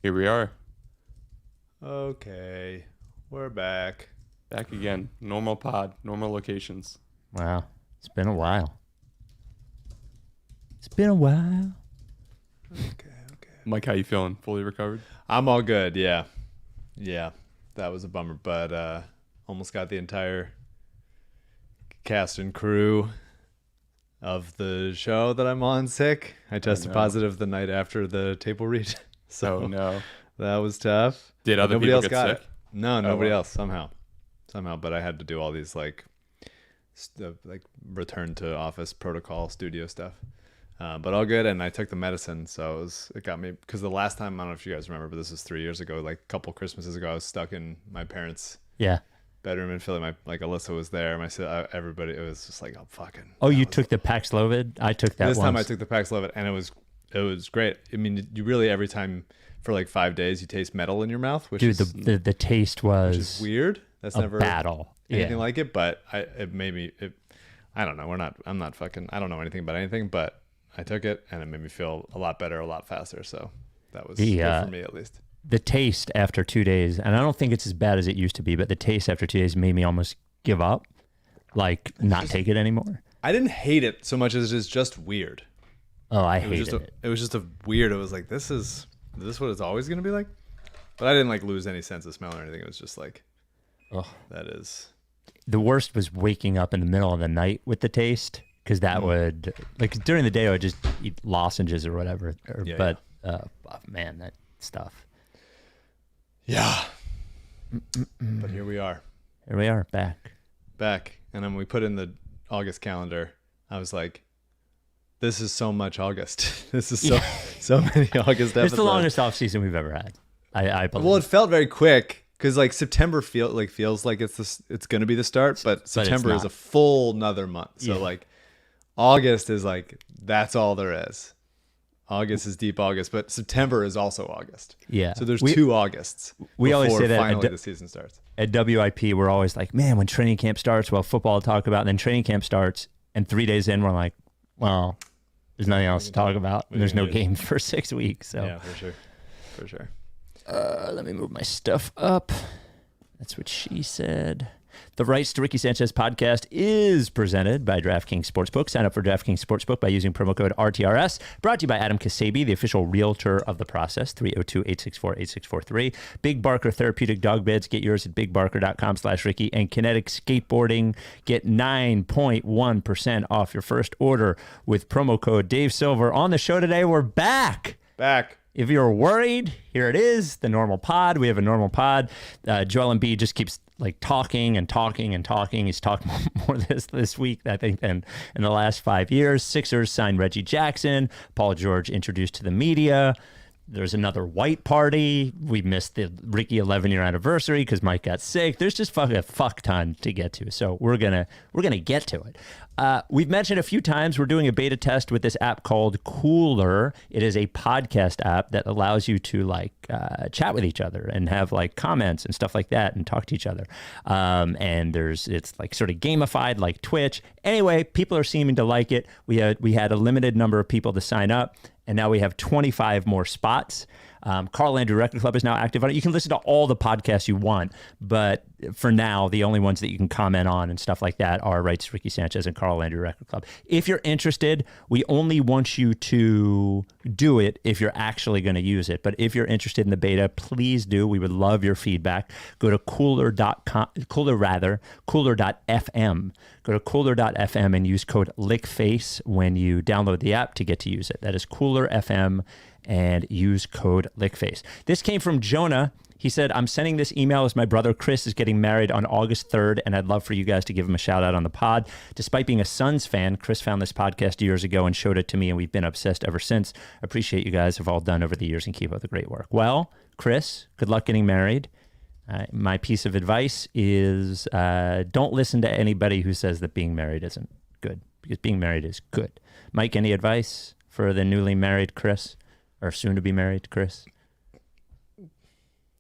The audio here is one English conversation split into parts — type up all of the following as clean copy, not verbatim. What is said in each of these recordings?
Here we are. Okay, we're back. Back again. Normal pod, normal locations. Wow. It's been a while. It's been a while. Okay. Mike, how you feeling? Fully recovered? I'm all good, yeah. Yeah, that was a bummer, but almost got the entire cast and crew of the show that I'm on sick. I tested positive the night after the table read. So no. That was tough. Did other Nobody people else get got sick? it. No, nobody wow. else somehow, but I had to do all these like return to office protocol studio stuff. But all good, and I took the medicine, so it got me, because the last time, I don't know if you guys remember, but this was 3 years ago, like a couple Christmases ago, I was stuck in my parents' bedroom in Philly. Alyssa was there, everybody, it was just like, oh fucking. Oh, you took the Paxlovid? I took that this once. time I took the Paxlovid, and it was great. I mean, you really, every time for like 5 days, you taste metal in your mouth, which is the taste was which is weird. That's a never battle. anything like it, but it made me. I don't know. I'm not fucking. I don't know anything about anything, but I took it and it made me feel a lot better, a lot faster. So that was good for me, at least. The taste after 2 days, and I don't think it's as bad as it used to be, but the taste after 2 days made me almost give up, like not take it anymore. I didn't hate it so much as it is just weird. Oh, I hated it. It was just a weird. It was like, this is what it's always going to be like? But I didn't like lose any sense of smell or anything. It was just like, that is. The worst was waking up in the middle of the night with the taste, because that would, like, during the day I would just eat lozenges or whatever. Man, that stuff. Yeah. But here we are. Here we are, back. And then we put in the August calendar. I was like, this is so much August. This is so many August episodes. It's the longest off season we've ever had. I believe. Well, it felt very quick, because like September feels like it's going to be the start, but September is a full another month. So like August is like, that's all there is. August is deep August, but September is also August. Yeah. So there's 2 Augusts. We always say that finally the season starts. At WIP, we're always like, man, when training camp starts, well, football to talk about, and then training camp starts, and 3 days in, we're like, well, there's nothing else to talk about. And there's no games for 6 weeks. So yeah, for sure. Let me move my stuff up. That's what she said. The Rights to Ricky Sanchez podcast is presented by DraftKings Sportsbook. Sign up for DraftKings Sportsbook by using promo code RTRS. Brought to you by Adam Ksebe, the official realtor of the process, 302-864-8643. Big Barker Therapeutic Dog Beds. Get yours at bigbarker.com/Ricky. And Kinetic Skateboarding. Get 9.1% off your first order with promo code Dave Silver. On the show today, we're back. If you're worried, here it is, the normal pod. We have a normal pod. Joel Embiid just keeps like talking. He's talked more this week, I think, than in the last 5 years. Sixers signed Reggie Jackson. Paul George introduced to the media. There's another White Party. We missed the Ricky 11-year anniversary because Mike got sick. There's just a fuck ton to get to. So we're gonna get to it. We've mentioned a few times we're doing a beta test with this app called Cooler. It is a podcast app that allows you to chat with each other and have like comments and stuff like that and talk to each other. And it's like sort of gamified like Twitch. Anyway, people are seeming to like it. We had a limited number of people to sign up, and now we have 25 more spots. Carl Andrew Record Club is now active on it. You can listen to all the podcasts you want, but for now, the only ones that you can comment on and stuff like that are Rights Ricky Sanchez and Carl Andrew Record Club. If you're interested, we only want you to do it if you're actually going to use it. But if you're interested in the beta, please do. We would love your feedback. Go to cooler.fm. Go to cooler.fm and use code LICKFACE when you download the app to get to use it. That is Cooler FM, and use code LICKFACE. This came from Jonah. He said, I'm sending this email as my brother Chris is getting married on August 3rd, and I'd love for you guys to give him a shout out on the pod. Despite being a Suns fan, Chris found this podcast years ago and showed it to me, and we've been obsessed ever since. Appreciate you guys have all done over the years and keep up the great work. Well, Chris, good luck getting married. My piece of advice is don't listen to anybody who says that being married isn't good, because being married is good. Mike, any advice for the newly married Chris, or soon to be married Chris?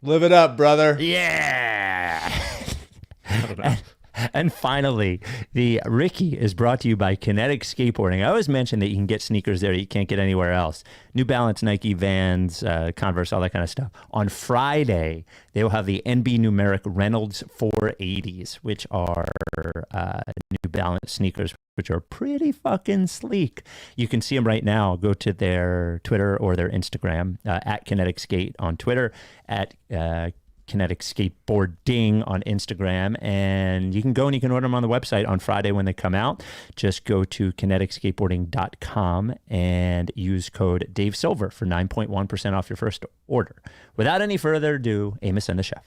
Live it up, brother. Yeah. I don't know. And finally, the Ricky is brought to you by Kinetic Skateboarding. I always mention that you can get sneakers there you can't get anywhere else. New Balance, Nike, Vans, Converse, all that kind of stuff. On Friday, they will have the NB Numeric Reynolds 480s, which are New Balance sneakers, which are pretty fucking sleek. You can see them right now. Go to their Twitter or their Instagram, at Kinetic Skate on Twitter, at Kinetic Skateboarding on Instagram, and you can go and you can order them on the website on Friday when they come out. Just go to kineticskateboarding.com and use code Dave Silver for 9.1% off your first order. Without any further ado, Amos and the Chef.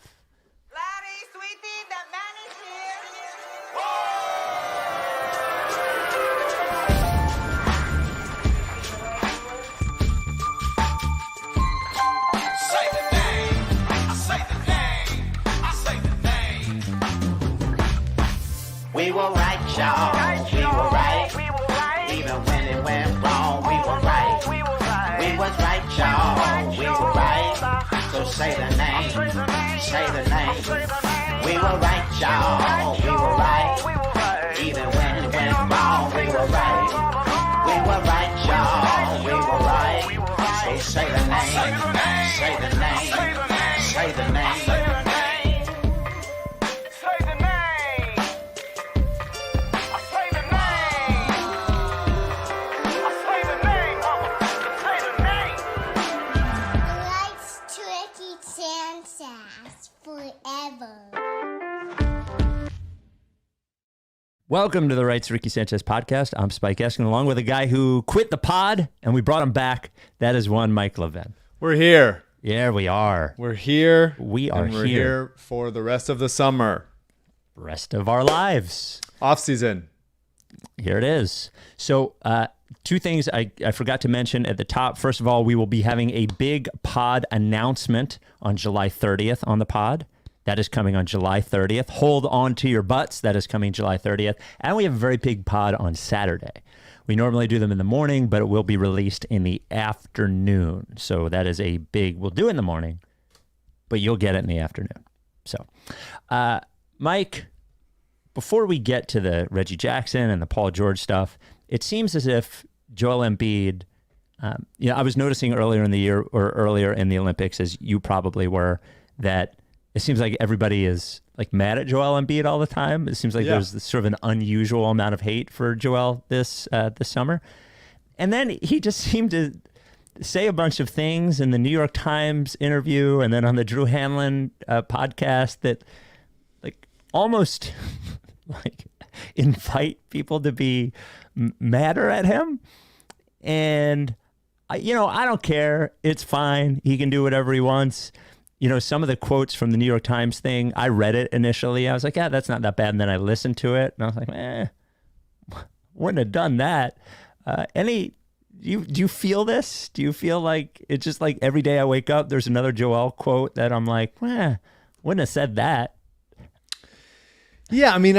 We were right, y'all. We were right. Even when it went wrong, we were right. We was right, y'all. We were right. So say the name. Say the name. We were right, y'all. We were right. Even when it went wrong, we were right. We were right, y'all. We were right. So say the name. Say the name. Say the name. Welcome to the Rights Ricky Sanchez podcast. I'm Spike Eskin, along with a guy who quit the pod, and we brought him back. That is one Mike Levin. We're here. Yeah, we are. We're here. We are and we're here. here for the rest of the summer. Rest of our lives. Off season. Here it is. So, two things I forgot to mention at the top. First of all, we will be having a big pod announcement on July 30th on the pod. That is coming on July 30th. Hold on to your butts. That is coming July 30th. And we have a very big pod on Saturday. We normally do them in the morning, but it will be released in the afternoon. So that is a big, we'll do it in the morning, but you'll get it in the afternoon. So, Mike, before we get to the Reggie Jackson and the Paul George stuff, it seems as if Joel Embiid, I was noticing earlier in the year or earlier in the Olympics, as you probably were, that it seems like everybody is like mad at Joel Embiid all the time. It seems like there's this sort of an unusual amount of hate for Joel this summer. And then he just seemed to say a bunch of things in the New York Times interview and then on the Drew Hanlon podcast that like almost like invite people to be madder at him. And I don't care. It's fine. He can do whatever he wants. Some of the quotes from the New York Times thing, I read it initially. I was like, yeah, that's not that bad. And then I listened to it and I was like, wouldn't have done that. Do you feel this? Do you feel like it's just like every day I wake up, there's another Joel quote that I'm like, wouldn't have said that. Yeah. I mean,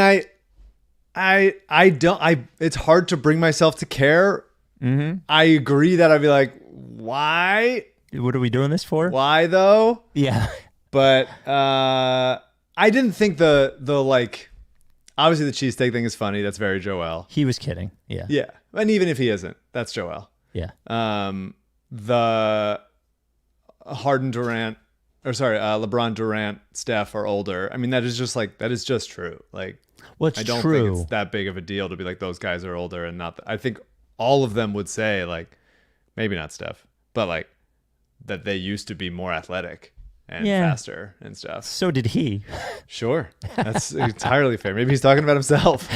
it's hard to bring myself to care. Mm-hmm. I agree that I'd be like, why? What are we doing this for? Why though? Yeah. But I didn't think the like, obviously the cheesesteak thing is funny. That's very Joel. He was kidding. Yeah. Yeah. And even if he isn't, that's Joel. Yeah. The LeBron Durant, Steph are older. I mean, that is just true. Like, well, it's I don't true. think it's that big of a deal to be like, those guys are older and not, I think all of them would say like, maybe not Steph, but like, that they used to be more athletic and faster and stuff. So did he. Sure. That's entirely fair. Maybe he's talking about himself.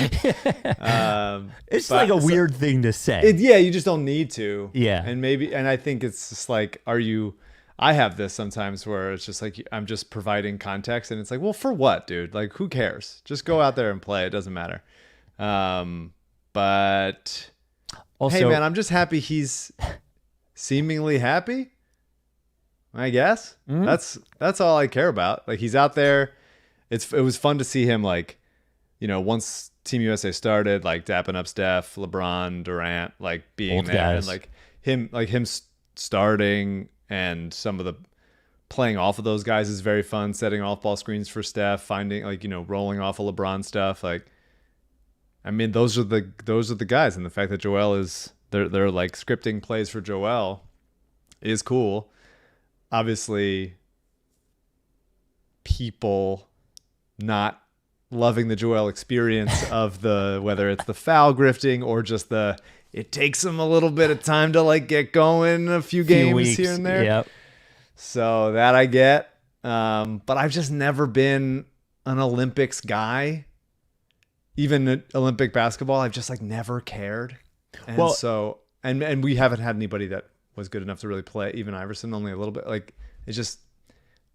It's like a weird thing to say. You just don't need to. Yeah. And I think it's just like, I have this sometimes where it's just like, I'm just providing context and it's like, well, for what, dude? Like, who cares? Just go out there and play. It doesn't matter. But also, hey man, I'm just happy he's seemingly happy. I guess that's all I care about. Like, he's out there. It was fun to see him, like, once Team USA started, like dapping up Steph, LeBron, Durant, like being Old there guys. and like him starting and some of the playing off of those guys is very fun. Setting off ball screens for Steph, finding rolling off of LeBron stuff. Like, I mean, those are the guys, and the fact that Joel is they're like scripting plays for Joel is cool. Obviously, people not loving the Joel experience of whether it's the foul grifting or just it takes him a little bit of time to like get going, a few games weeks, here and there. Yep. So that I get. But I've just never been an Olympics guy. Even at Olympic basketball, I've just like never cared. And and we haven't had anybody that was good enough to really play. Even Iverson, only a little bit. Like, it's just,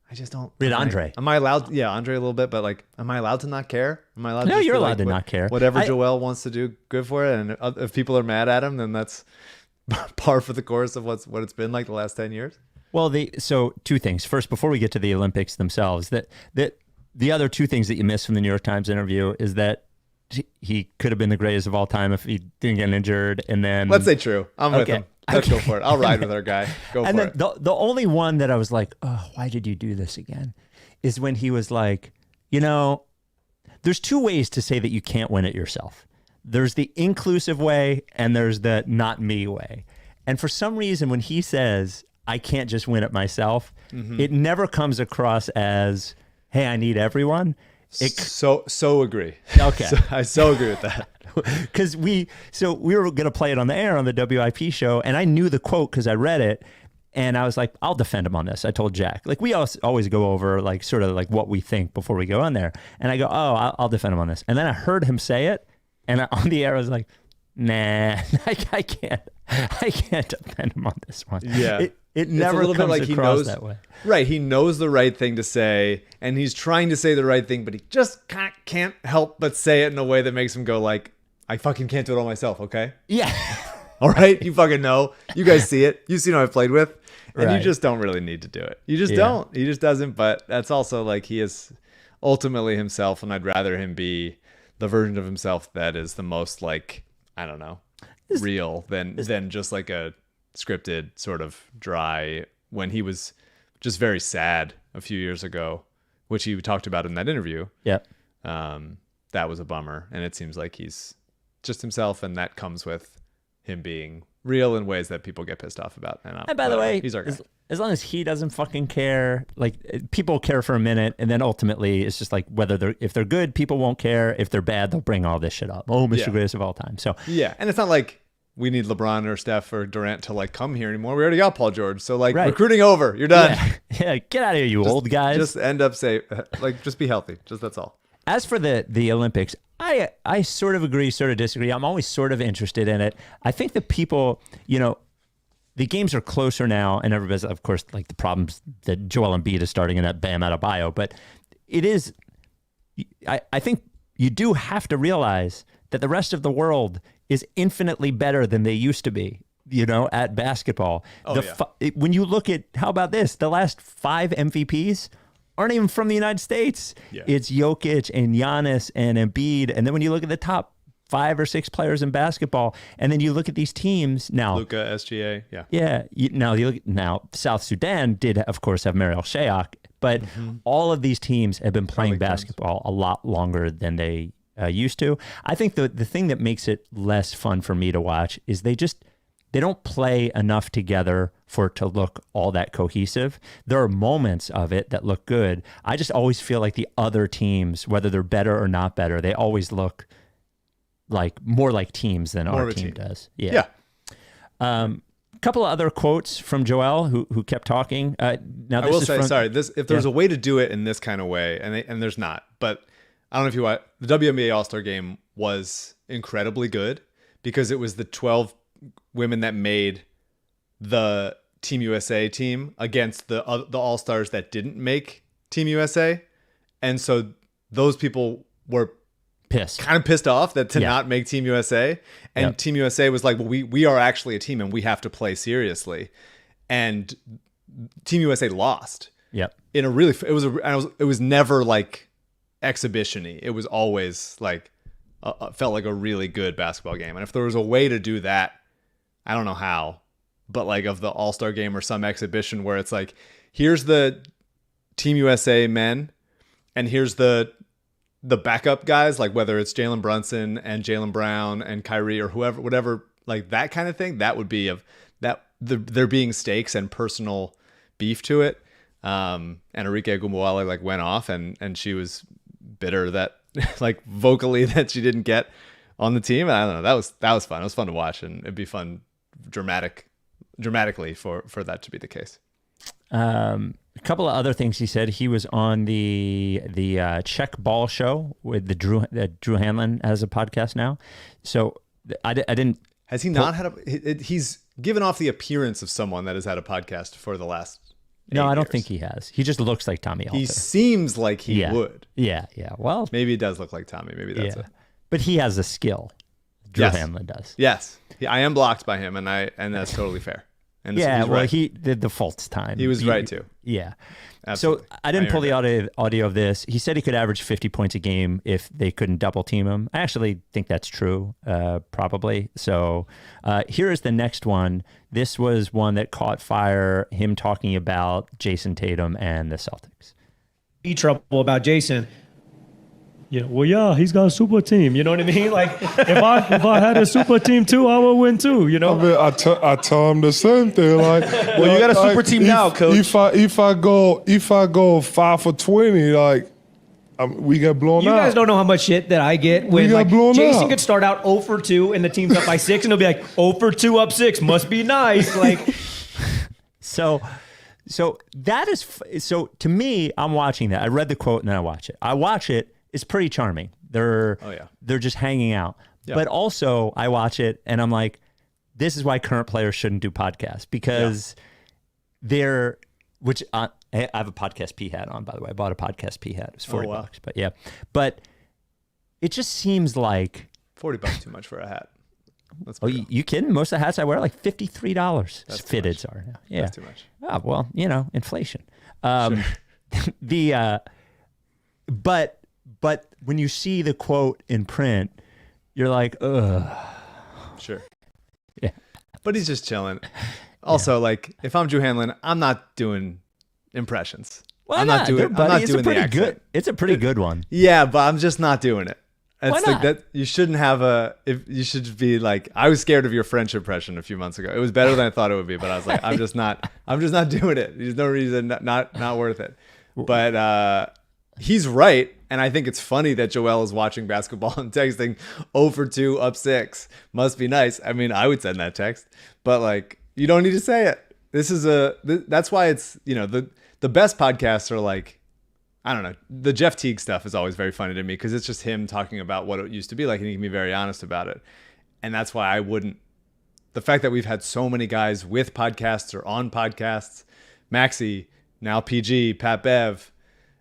I just don't. Read Andre. Am I allowed? Yeah, Andre a little bit, but like, am I allowed to not care? Am I allowed? No, to you're feel allowed like to not care. Whatever Joel wants to do, good for it. And if people are mad at him, then that's par for the course of what it's been like the last 10 years. Well, so two things. First, before we get to the Olympics themselves, that the other two things that you missed from the New York Times interview is that he could have been the greatest of all time if he didn't get injured. And then let's say true. I'm with him. Let's go for it. I'll ride with our guy. Go for it. The only one that I was like, oh, why did you do this again? Is when he was like, there's two ways to say that you can't win it yourself. There's the inclusive way and there's the not me way. And for some reason, when he says, I can't just win it myself, it never comes across as, hey, I need everyone. So agree. Okay. I so agree with that. Because we were going to play it on the air on the WIP show, and I knew the quote because I read it, and I was like, I'll defend him on this. I told Jack. Like, we always go over like sort of like what we think before we go on there. And I go, oh, I'll defend him on this. And then I heard him say it, and on the air I was like, nah, I can't defend him on this one. Yeah. It never comes across he knows, that way. Right. He knows the right thing to say, and he's trying to say the right thing, but he just can't help but say it in a way that makes him go like, I fucking can't do it all myself, okay? Yeah. All right? You fucking know. You guys see it. You've seen who I've played with. And right. You just don't really need to do it. You just don't. He just doesn't. But that's also like he is ultimately himself, and I'd rather him be the version of himself that is the most like, I don't know, real than just like a scripted sort of dry when he was just very sad a few years ago, which he talked about in that interview. Yeah. That was a bummer. And it seems like he's just himself, and that comes with him being real in ways that people get pissed off about. And by the way, he's our guy. As long as he doesn't fucking care, like people care for a minute, and then ultimately it's just like if they're good, people won't care. If they're bad, they'll bring all this shit up. Oh, Mr. Greatest of all time. So yeah, and it's not like we need LeBron or Steph or Durant to like come here anymore. We already got Paul George. So like recruiting over, you're done. Yeah, get out of here, you old guys. Just end up safe. Like just be healthy. Just that's all. As for the Olympics, I sort of agree, sort of disagree. I'm always sort of interested in it. I think that people, the games are closer now, and everybody's, of course, like the problems that Joel Embiid is starting in that Bam Adebayo, but it is, I think you do have to realize that the rest of the world is infinitely better than they used to be, at basketball. When you look at, how about this, the last 5 MVPs aren't even from the United States. Yeah. It's Jokic and Giannis and Embiid. And then when you look at the top 5 or 6 players in basketball, and then you look at these teams now. Luka, SGA, yeah. Yeah. Now South Sudan did, of course, have Mariel Shayok, but all of these teams have been playing basketball a lot longer than they used to. I think the thing that makes it less fun for me to watch is they don't play enough together for it to look all that cohesive. There are moments of it that look good. I just always feel like the other teams, whether they're better or not better, they always look like more like teams than our team does. Yeah. A couple of other quotes from Joel, who kept talking. Now I will say, if there's a way to do it in this kind of way, and there's not, but I don't know if you watch, the WNBA All-Star Game was incredibly good because it was the 12 women that made the Team USA team against the All-Stars that didn't make Team USA. And so those people were kind of pissed off to not make Team USA. And Team USA was like, well, we are actually a team and we have to play seriously. And Team USA lost. Yep. In a really, it was never like exhibition-y. It was always like, felt like a really good basketball game. And if there was a way to do that, I don't know how, but like of the All-Star game or some exhibition where it's like, here's the Team USA men and here's the backup guys, like whether it's Jalen Brunson and Jaylen Brown and Kyrie or whoever, whatever, like that kind of thing. That would be there being stakes and personal beef to it. And Enrique Gumuale like went off and she was bitter that like vocally that she didn't get on the team. And I don't know. That was fun. It was fun to watch, and it'd be fun dramatically for that to be the case. A couple of other things he said. He was on the Check Ball show with Drew Hanlon has a podcast now. So I didn't. Has he not had he's given off the appearance of someone that has had a podcast for the last 8 No, I don't years. think he has. He just looks like Tommy Halter. He seems like he would. Yeah. Well, Maybe it does look like Tommy. Maybe that's it. But he has a skill. Drew Hanlon does. Yes. I am blocked by him, and that's totally fair. And Yeah, he's well, right. he did the false time. He was right too. Yeah. Absolutely. So I didn't pull the audio of this. He said he could average 50 points a game if they couldn't double team him. I actually think that's true, probably. So here is the next one. This was one that caught fire, him talking about Jason Tatum and the Celtics. Trouble about Jason. He's got a super team. You know what I mean? Like, if I had a super team too, I would win too. You know. I tell him the same thing. Like, well, you got a super team now, coach. If I go 5 for 20, like, we get blown You out. guys don't know how much shit that I get when got like blown Jason out. could start out 0 for 2 and the team's up by 6 and he'll be like 0 for 2 up 6 must be nice. Like, So that is so to me. I'm watching that. I read the quote and then I watch it. I watch it. It's pretty charming. They're just hanging out. Yeah. But also I watch it and I'm like, this is why current players shouldn't do podcasts because they're, which I have a podcast P hat on, by the way. I bought a podcast P hat. It was $40, but yeah. But it just seems like $40 too much for a hat. You kidding? Most of the hats I wear are like $53. That's Fitteds are now. Yeah. That's too much. Oh, well, inflation. Sure. But when you see the quote in print, you're like, ugh. Sure. Yeah. But he's just chilling. Also, like, if I'm Drew Hanlon, I'm not doing impressions. Why I'm not? doing. I'm not It's doing a pretty the accent. It's a pretty good one. Yeah, but I'm just not doing it. It's Why like not? that. You shouldn't have you should be like, I was scared of your French impression a few months ago. It was better than I thought it would be, but I was like, I'm just not doing it. There's no reason, not worth it. But he's right. And I think it's funny that Joel is watching basketball and texting 0 for 2 up 6. Must be nice. I mean, I would send that text, but like, you don't need to say it. That's why it's, the best podcasts are like, I don't know. The Jeff Teague stuff is always very funny to me because it's just him talking about what it used to be like, and he can be very honest about it. And that's why the fact that we've had so many guys with podcasts or on podcasts, Maxey, now PG, Pat Bev,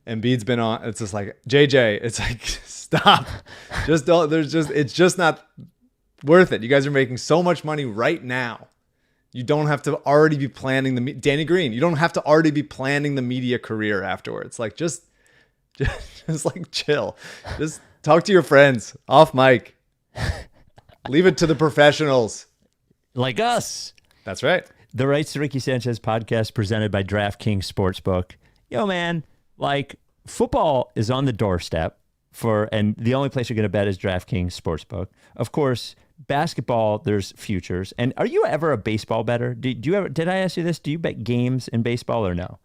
Embiid's been on. It's just like JJ. It's like, stop. Just don't. It's just not worth it. You guys are making so much money right now. You don't have to already be planning Danny Green. You don't have to already be planning the media career afterwards. Like just like chill. Just talk to your friends off mic. Leave it to the professionals. Like us. That's right. The Rights to Ricky Sanchez podcast presented by DraftKings Sportsbook. Yo, man, like football is on the doorstep and the only place you're going to bet is DraftKings Sportsbook. Of course, basketball, there's futures. And are you ever a baseball bettor? Did I ask you this? Do you bet games in baseball or no?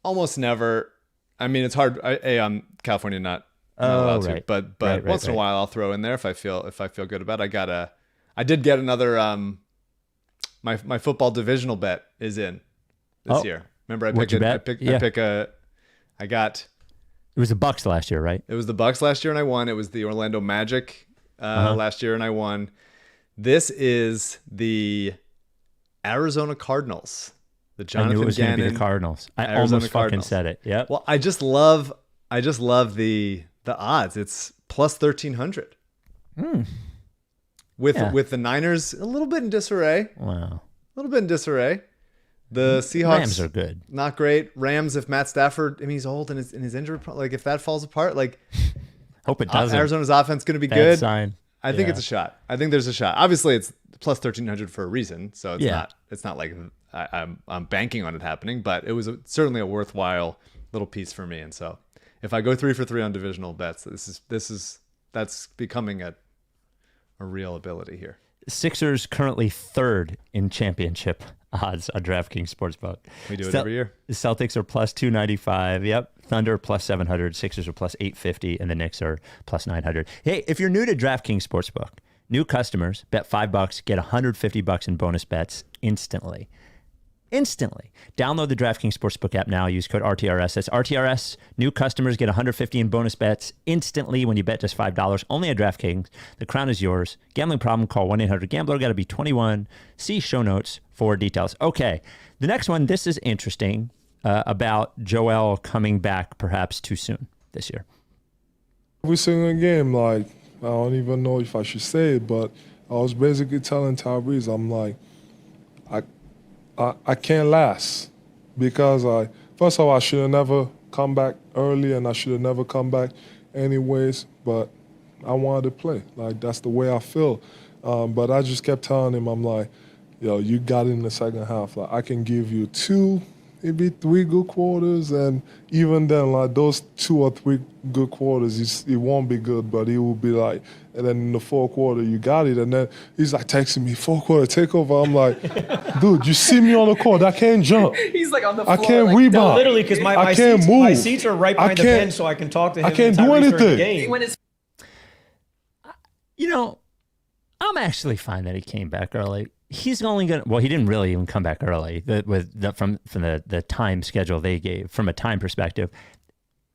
Almost never. I mean, it's hard. I'm California, not allowed to. But once in a while, I'll throw in there if I feel good about it. I did get another. My football divisional bet is in this year. Remember, I got. It was the Bucks last year, right? It was the Bucks last year, and I won. It was the Orlando Magic last year, and I won. This is the Arizona Cardinals. The Jonathan I knew it was going to be Gannon the Cardinals. I Arizona almost Cardinals. fucking said it. Yep. Well, I just love the odds. It's plus 1,300. With the Niners a little bit in disarray. Wow. A little bit in disarray. The Seahawks Rams are good. Not great. Rams, if Matt Stafford, I mean, he's old and his injury, like if that falls apart, like hope it doesn't. Arizona's offense going to be Bad good. sign. I think it's a shot. I think there's a shot. Obviously, it's plus 1,300 for a reason, so it's not like I'm banking on it happening, but it was certainly a worthwhile little piece for me. And so, if I go 3 for 3 on divisional bets, that's becoming a real ability here. Sixers currently third in championship odds on DraftKings Sportsbook. We do it every year. The Celtics are plus 295. Yep. Thunder plus 700. Sixers are plus 850. And the Knicks are plus 900. Hey, if you're new to DraftKings Sportsbook, new customers bet $5, get $150 in bonus bets instantly. Download the DraftKings Sportsbook app now. Use code RTRS. That's RTRS. New customers get $150 in bonus bets instantly when you bet just $5. Only at DraftKings. The crown is yours. Gambling problem? Call 1-800-GAMBLER. Got to be 21. See show notes for details. Okay, the next one. This is interesting about Joel coming back perhaps too soon this year. Every single game, like, I don't even know if I should say it, but I was basically telling Tyrese, I'm like, I can't last because first of all, I should have never come back early and I should have never come back anyways, but I wanted to play. Like, that's the way I feel. But I just kept telling him, I'm like, yo, you got it in the second half. Like, I can give you 2, maybe 3 good quarters, and even then, like, those 2 or 3 good quarters, it won't be good, but it will be like, and then in the fourth quarter, you got it, and then he's like texting me, fourth quarter takeover. I'm like, dude, you see me on the court, I can't jump. He's like on the floor. I can't rebound. No, literally, because my can't seats, move. my seats are right behind the bench, so I can talk to him. I can't do anything. You know, I'm actually fine that he came back early. He's only gonna. Well, he didn't really even come back early. From the time schedule they gave, from a time perspective,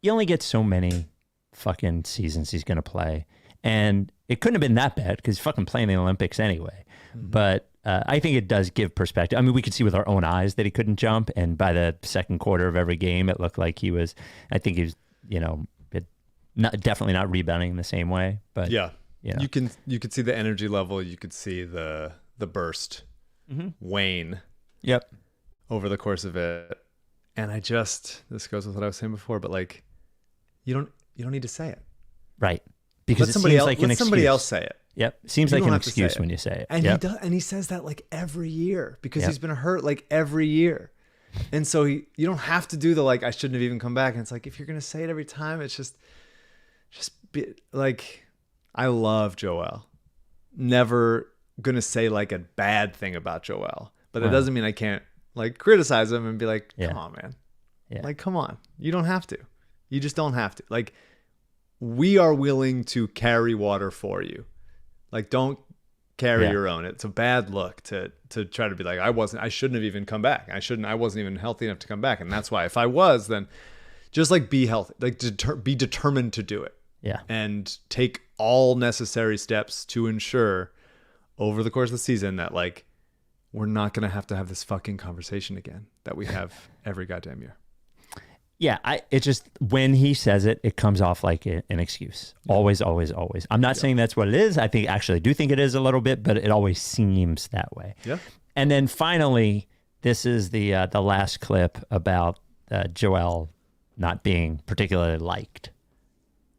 you only get so many fucking seasons he's gonna play, and it couldn't have been that bad because he's fucking playing the Olympics anyway. Mm-hmm. But I think it does give perspective. I mean, we could see with our own eyes that he couldn't jump, and by the second quarter of every game, it looked like he was. I think he was, definitely not rebounding in the same way. But yeah, you could see the energy level. You could see the burst wane over the course of it. And this goes with what I was saying before, but like, you don't need to say it. Right. Because let somebody else say it. Yep. Seems like an excuse when you say it. And he does, and he says that like every year because he's been hurt like every year. And so you don't have to do the like, I shouldn't have even come back. And it's like, if you're going to say it every time, it's just be like, I love Joel. Never gonna say like a bad thing about Joel, but it doesn't mean I can't like criticize him and be like, come on, man. Like, come on. You don't have to. You just don't have to. Like, we are willing to carry water for you. Like, don't carry your own. It's a bad look to try to be like, I shouldn't have even come back. I wasn't even healthy enough to come back. And that's why if I was, then just like be healthy, like be determined to do it. Yeah. And take all necessary steps to ensure over the course of the season that like we're not going to have this fucking conversation again that we have every goddamn year. Yeah, it just, when he says it, it comes off like an excuse. Always, always, always. I'm not saying that's what it is. I do think it is a little bit, but it always seems that way. Yeah. And then finally, this is the last clip about Joel not being particularly liked.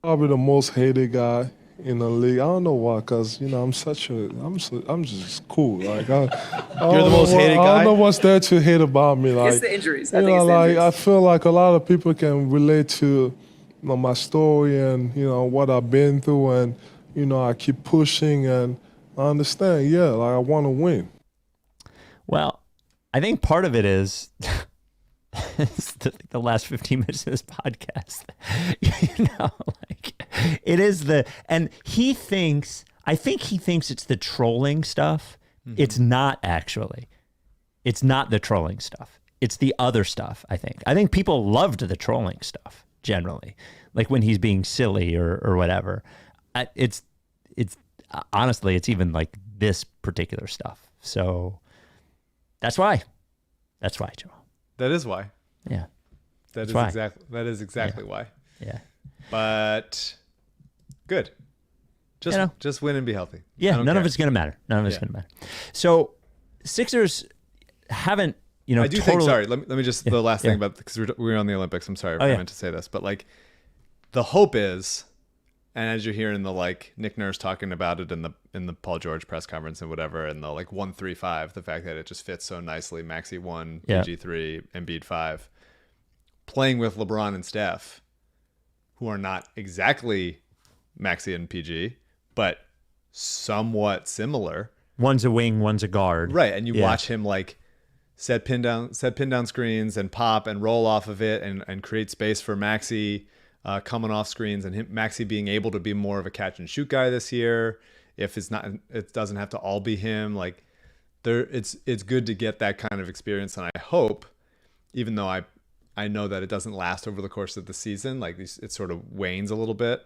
Probably the most hated guy in the league. I don't know why, because I'm just cool. Like you're the most hated guy. I don't know what's there to hate about me. Like, It's the injuries. I feel like a lot of people can relate to my story and what I've been through, and I keep pushing, and I understand. Yeah, like I want to win. Well, I think part of it is the last 15 minutes of this podcast. It is and he thinks, I think he thinks it's the trolling stuff. Mm-hmm. It's not actually. It's not the trolling stuff. It's the other stuff, I think. I think people loved the trolling stuff generally. Like when he's being silly or whatever. It's honestly, it's even like this particular stuff. So that's why. That's why, Joel. That is why. Yeah. That is exactly why. Yeah. But good. Just win and be healthy. Yeah, none of it's going to matter. None of it's going to matter. So Sixers haven't, I do think, sorry, let me just, the last thing about, because we're on the Olympics. I'm sorry, I meant to say this, but like the hope is, as you're hearing the like Nick Nurse talking about it in the Paul George press conference and whatever, and the like 1-3-5, the fact that it just fits so nicely, Maxey 1, PG 3, Embiid 5, playing with LeBron and Steph, who are not exactly Maxey and PG, but somewhat similar. One's a wing, one's a guard. Right, and you watch him like set pin down screens and pop and roll off of it and create space for Maxey coming off screens, and Maxey being able to be more of a catch and shoot guy this year. If it doesn't have to all be him. Like it's good to get that kind of experience, and I hope, even though I know that it doesn't last over the course of the season, like it sort of wanes a little bit.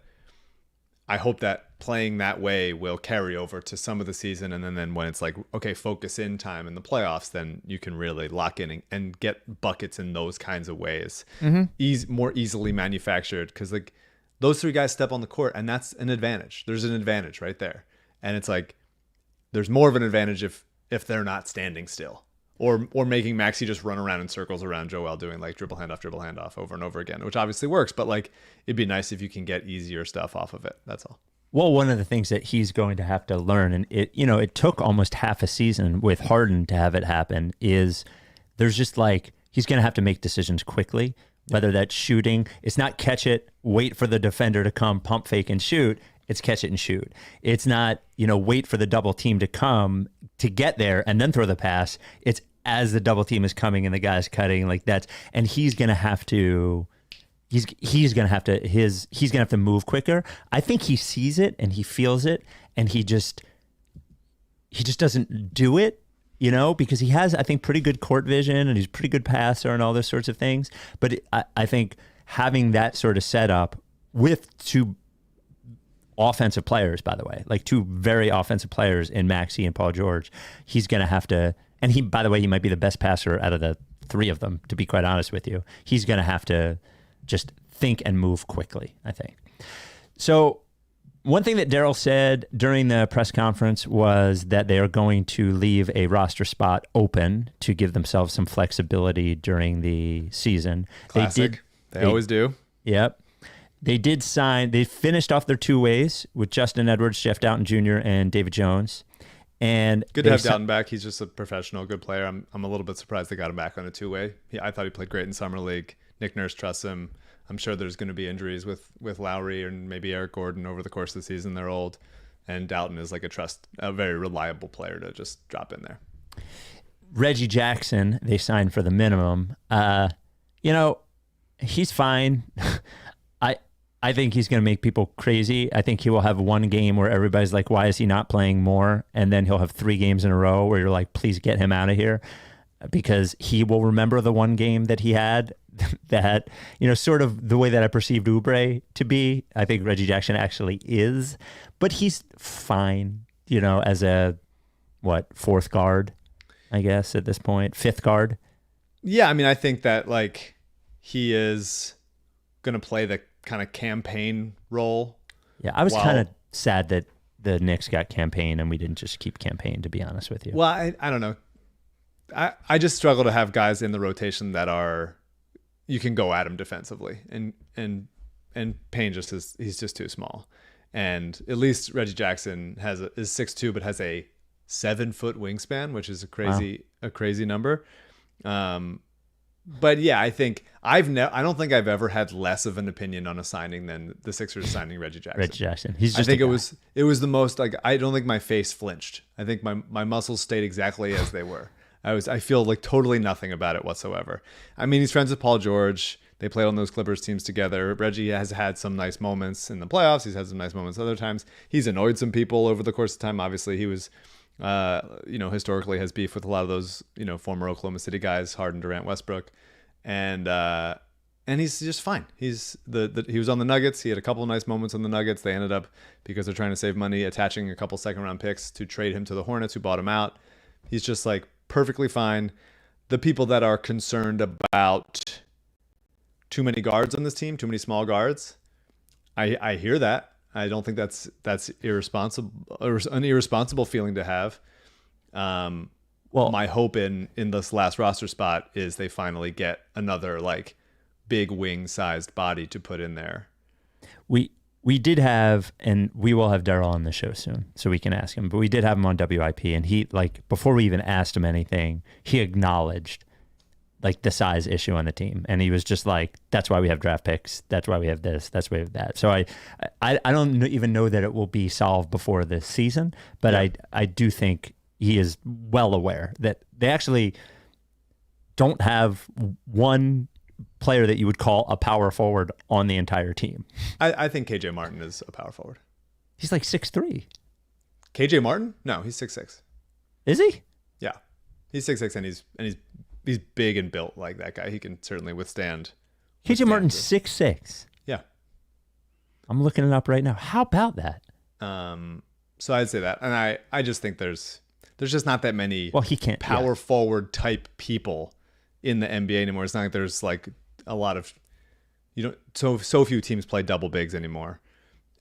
I hope that playing that way will carry over to some of the season. And then when it's like, okay, focus in time in the playoffs, then you can really lock in and get buckets in those kinds of ways. More easily manufactured, because like those three guys step on the court, and that's an advantage. There's an advantage right there. And it's like, there's more of an advantage if they're not standing still. Or making Maxey just run around in circles around Joel, doing like dribble handoff over and over again, which obviously works, but like it'd be nice if you can get easier stuff off of it. That's all. Well, one of the things that he's going to have to learn, and it took almost half a season with Harden to have it happen, is there's just like, he's going to have to make decisions quickly, whether that's shooting. It's not catch it, wait for the defender to come, pump fake and shoot. It's catch it and shoot. It's not, wait for the double team to come to get there and then throw the pass. It's as the double team is coming and the guy's cutting, like that's, and he's going to have to move quicker. I think he sees it and he feels it, and he just doesn't do it, because he has, I think, pretty good court vision and he's a pretty good passer and all those sorts of things. But I think having that sort of setup with two offensive players, by the way, like two very offensive players in Maxey and Paul George, he's going to have to, and he, by the way, he might be the best passer out of the three of them, to be quite honest with you. He's going to have to just think and move quickly, I think. So one thing that Daryl said during the press conference was that they are going to leave a roster spot open to give themselves some flexibility during the season. Classic. They always do. Yep. They finished off their two ways with Justin Edwards, Jeff Doughton Jr., and David Jones. And good to have Doughton back. He's just a professional, good player. I'm a little bit surprised they got him back on a two-way. I thought he played great in summer league. Nick Nurse trusts him. I'm sure there's going to be injuries with Lowry and maybe Eric Gordon over the course of the season. They're old, and Doughton is like a very reliable player to just drop in there. Reggie Jackson, they signed for the minimum. He's fine. I think he's going to make people crazy. I think he will have one game where everybody's like, why is he not playing more? And then he'll have 3 games in a row where you're like, please get him out of here, because he will remember the one game that he had that, sort of the way that I perceived Oubre to be. I think Reggie Jackson actually is, but he's fine, as a, fourth guard, I guess, at this point, fifth guard. Yeah. I mean, I think that like he is going to play the kind of campaign role. Yeah, I was kind of sad that the Knicks got campaign and we didn't just keep campaign, to be honest with you. Well, I don't know. I just struggle to have guys in the rotation that are, you can go at him defensively, and Payne he's just too small. And at least Reggie Jackson is 6'2", but has a 7-foot wingspan, which is a crazy number. But yeah, I think I don't think I've ever had less of an opinion on a signing than the Sixers signing Reggie Jackson. Reggie Jackson. He's just I think it was the most, like, I don't think my face flinched. I think my muscles stayed exactly as they were. I feel like totally nothing about it whatsoever. I mean, he's friends with Paul George. They played on those Clippers teams together. Reggie has had some nice moments in the playoffs. He's had some nice moments other times. He's annoyed some people over the course of time. Obviously, he was, historically has beef with a lot of those, former Oklahoma City guys, Harden, Durant, Westbrook, and he's just fine. He was on the Nuggets. He had a couple of nice moments on the Nuggets. They ended up, because they're trying to save money, attaching a couple second-round picks to trade him to the Hornets, who bought him out. He's just like perfectly fine. The people that are concerned about too many guards on this team, too many small guards, I hear that. I don't think that's irresponsible, or an irresponsible feeling to have. Well, my hope in this last roster spot is they finally get another like big wing-sized body to put in there. We did have, and we will have Daryl on the show soon, so we can ask him. But we did have him on WIP, and he, like, before we even asked him anything, he acknowledged, like, the size issue on the team, and he was just like, "That's why we have draft picks. That's why we have this. That's why we have that." So I don't even know that it will be solved before this season, but I do think he is well aware that they actually don't have one player that you would call a power forward on the entire team. I think KJ Martin is a power forward. He's like 6'3". KJ Martin? No, he's 6'6". Is he? Yeah. He's 6'6", and he's big and built like that guy. He can certainly withstand. KJ Martin's 6'6". Yeah. I'm looking it up right now. How about that? So I'd say that. And I just think there's just not that many he can't power forward type people in the NBA anymore. It's not like there's like a lot of, so few teams play double bigs anymore.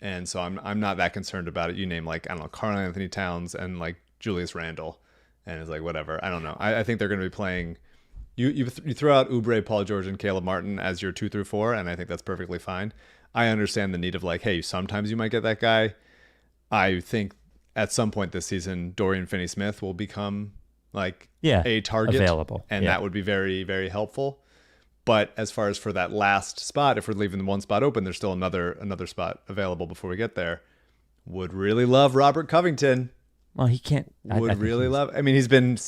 And so I'm not that concerned about it. You name, like, I don't know, Karl Anthony Towns and like Julius Randle, and it's like, whatever. I don't know. I think they're going to be playing. You throw out Oubre, Paul George, and Caleb Martin as your 2 through 4, and I think that's perfectly fine. I understand the need of, like, hey, sometimes you might get that guy. I think at some point this season, Dorian Finney-Smith will become like a target available, and that would be very, very helpful. But as far as for that last spot, if we're leaving the one spot open, there's still another spot available before we get there. Would really love Robert Covington. Well, he can't. Would really love. I mean, he's been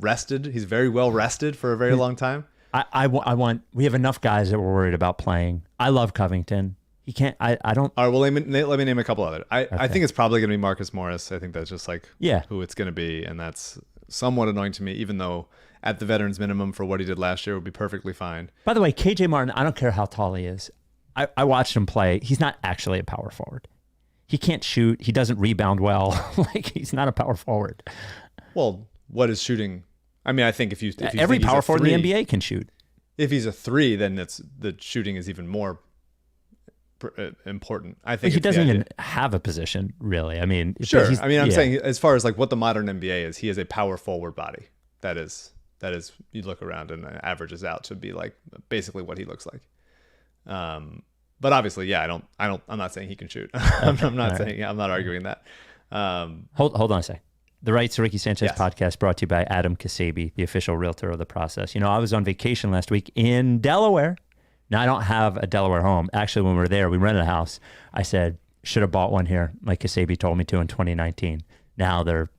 rested. He's very well rested for a very long time. I want. We have enough guys that we're worried about playing. I love Covington. He can't. I don't. All right. Well, let me name a couple other. I think it's probably going to be Marcus Morris. I think that's just like who it's going to be, and that's somewhat annoying to me, even though at the veterans minimum for what he did last year would be perfectly fine. By the way, KJ Martin, I don't care how tall he is. I watched him play. He's not actually a power forward. He can't shoot. He doesn't rebound well. Like, he's not a power forward. Well, what is shooting? I mean, I think if you every power forward in the NBA can shoot. If he's a 3, then the shooting is even more important. I think he doesn't even have a position, really. I mean, sure. I mean, I'm saying as far as like what the modern NBA is, he is a power forward body. That is. You look around and it averages out to be like basically what he looks like. But obviously, yeah, I'm not saying he can shoot. I'm not saying. I'm not arguing that. Hold on a sec. The Rights to Ricky Sanchez podcast brought to you by Adam Ksebe, the official realtor of the process. You know, I was on vacation last week in Delaware. Now, I don't have a Delaware home. Actually, when we were there, we rented a house. I said, should have bought one here, like Ksebe told me to in 2019. Now they're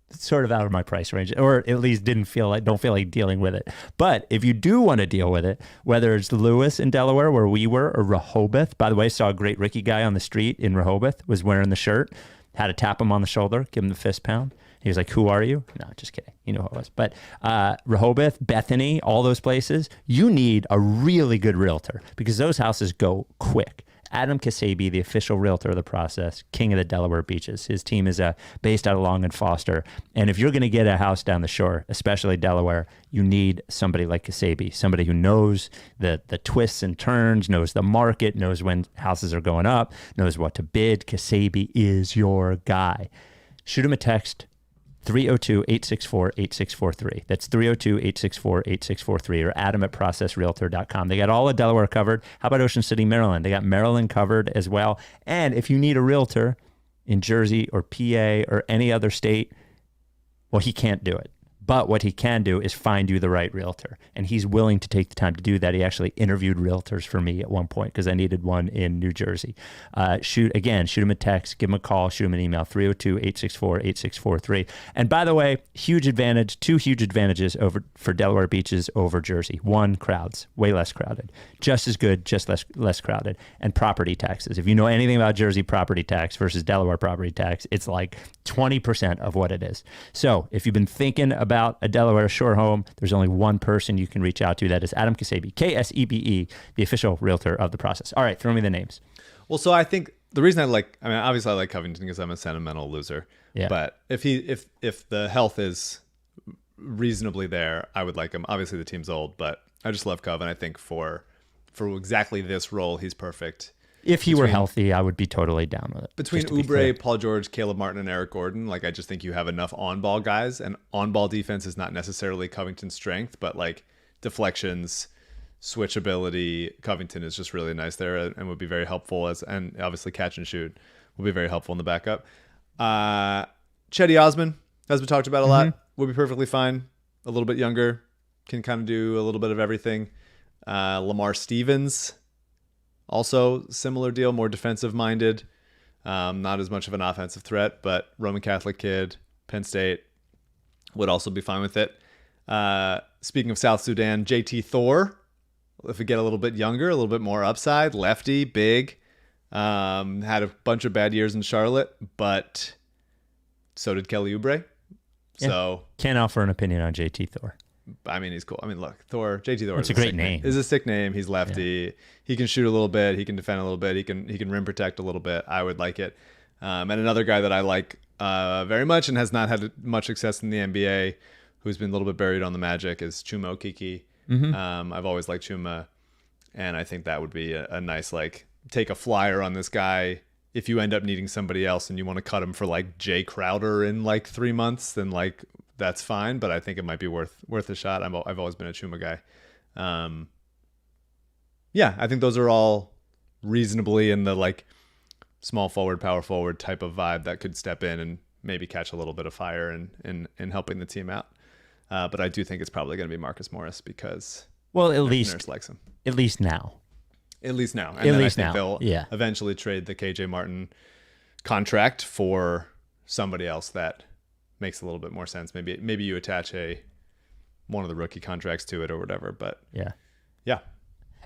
sort of out of my price range, or at least don't feel like dealing with it. But if you do want to deal with it, whether it's Lewis in Delaware where we were, or Rehoboth, by the way, saw a great Ricky guy on the street in Rehoboth, was wearing the shirt, had to tap him on the shoulder, give him the fist pound. He was like, "Who are you?" No, just kidding. You know who I was. But Rehoboth, Bethany, all those places, you need a really good realtor because those houses go quick. Adam Ksebe, the official realtor of the process, king of the Delaware beaches. His team is based out of Long and Foster. And if you're going to get a house down the shore, especially Delaware, you need somebody like Ksebe, somebody who knows the twists and turns, knows the market, knows when houses are going up, knows what to bid. Ksebe is your guy. Shoot him a text. 302-864-8643. That's 302-864-8643 or adam@processrealtor.com. They got all of Delaware covered. How about Ocean City, Maryland? They got Maryland covered as well. And if you need a realtor in Jersey or PA or any other state, well, he can't do it. But what he can do is find you the right realtor. And he's willing to take the time to do that. He actually interviewed realtors for me at one point because I needed one in New Jersey. Shoot him a text, give him a call, shoot him an email, 302-864-8643. And by the way, two huge advantages for Delaware beaches over Jersey. One, crowds, way less crowded. Just as good, just less crowded. And property taxes. If you know anything about Jersey property tax versus Delaware property tax, it's like 20% of what it is. So if you've been thinking about a Delaware shore home, there's only one person you can reach out to. That is Adam Ksebe, Ksebe, the official realtor of the process. All right, throw me the names. Well, so I think the reason obviously I like Covington because I'm a sentimental loser. Yeah. But if the health is reasonably there, I would like him. Obviously the team's old, but I just love Cov, and I think for exactly this role, he's perfect. If he were healthy, I would be totally down with it. Between Oubre, Paul George, Caleb Martin, and Eric Gordon, like I just think you have enough on-ball guys, and on-ball defense is not necessarily Covington's strength, but like deflections, switch ability. Covington is just really nice there and would be very helpful and obviously catch and shoot will be very helpful in the backup. Chetty Osman has been talked about a lot. Would be perfectly fine. A little bit younger, can kind of do a little bit of everything. Lamar Stevens, also similar deal, more defensive minded. Not as much of an offensive threat, but Roman Catholic kid, Penn State, would also be fine with it. Speaking of South Sudan, JT Thor, if we get a little bit younger, a little bit more upside, lefty, big, had a bunch of bad years in Charlotte, but so did Kelly Oubre. Yeah. So can't offer an opinion on JT Thor. I mean, he's cool. I mean, look, JT Thor. It's a great name. Is a sick name. He's lefty. Yeah. He can shoot a little bit. He can defend a little bit. He can rim protect a little bit. I would like it. And another guy that I like very much and has not had much success in the NBA, who's been a little bit buried on the Magic, is Chuma Okeke. I've always liked Chuma, and I think that would be a nice take a flyer on this guy. If you end up needing somebody else and you want to cut him for Jay Crowder in 3 months, then that's fine. But I think it might be worth a shot. I've always been a Chuma guy. Yeah, I think those are all reasonably in the small forward, power forward type of vibe that could step in and maybe catch a little bit of fire in helping the team out. But I do think it's probably going to be Marcus Morris because Nurse likes him. At least now. At least now. And At then least I think now. they'll eventually trade the KJ Martin contract for somebody else that makes a little bit more sense. Maybe you attach one of the rookie contracts to it or whatever. But yeah.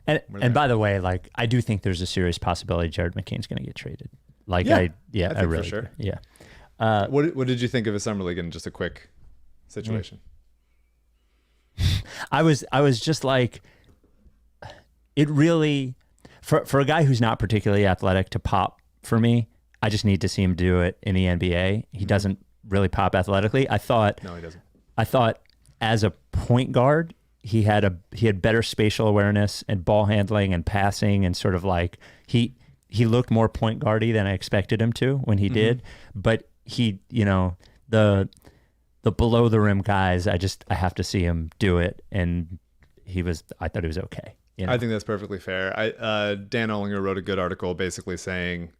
And by the way, I do think there's a serious possibility Jared McCain's going to get traded. I think really for sure. do. Yeah. What did you think of his summer league in just a quick situation? I was just it really, for a guy who's not particularly athletic to pop for me, I just need to see him do it in the NBA. He doesn't really pop athletically. No, he doesn't. I thought as a point guard, he had better spatial awareness and ball handling and passing and sort of he looked more point guardy than I expected him to when he did. But he, the below the rim guys, I have to see him do it. And I thought he was okay. I think that's perfectly fair. Dan Ollinger wrote a good article basically saying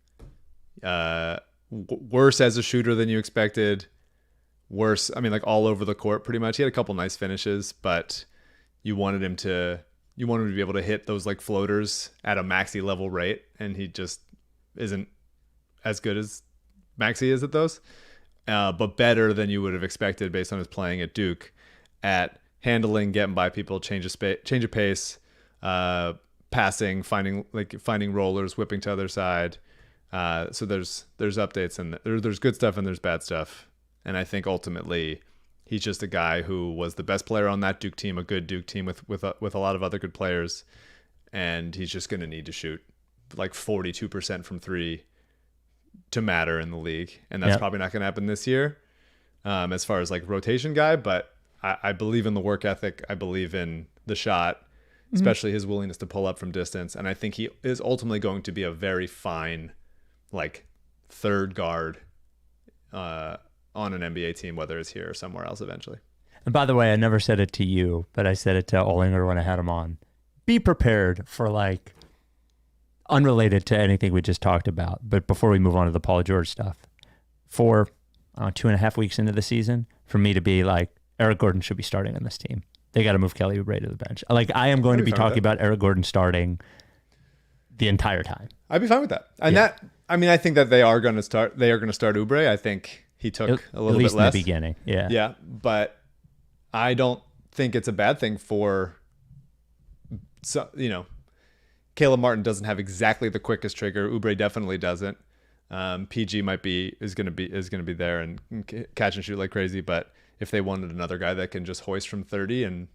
worse as a shooter than you expected. Worse, all over the court pretty much. He had a couple nice finishes, but you wanted him to be able to hit those floaters at a Maxey level rate, and he just isn't as good as Maxey is at those. But better than you would have expected based on his playing at Duke at handling, getting by people, change of pace, passing, finding rollers, whipping to other side. So there's updates and there's good stuff and there's bad stuff. And I think ultimately he's just a guy who was the best player on that Duke team, a good Duke team with a lot of other good players. And he's just going to need to shoot 42% from three to matter in the league. And that's probably not going to happen this year as far as rotation guy. But I believe in the work ethic. I believe in the shot, especially his willingness to pull up from distance. And I think he is ultimately going to be a very fine third guard on an NBA team, whether it's here or somewhere else eventually. And by the way, I never said it to you, but I said it to Ollinger when I had him on. Be prepared for unrelated to anything we just talked about, but before we move on to the Paul George stuff, for 2.5 weeks into the season, for me to be Eric Gordon should be starting on this team. They got to move Kelly Oubre to the bench. I am going to be talking about Eric Gordon starting the entire time. I'd be fine with that. And I think that they are going to start Oubre. I think he took a little bit less. At least in the beginning, yeah. Yeah, but I don't think it's a bad thing for, Caleb Martin doesn't have exactly the quickest trigger. Oubre definitely doesn't. PG is going to be there and catch and shoot like crazy. But if they wanted another guy that can just hoist from 30 and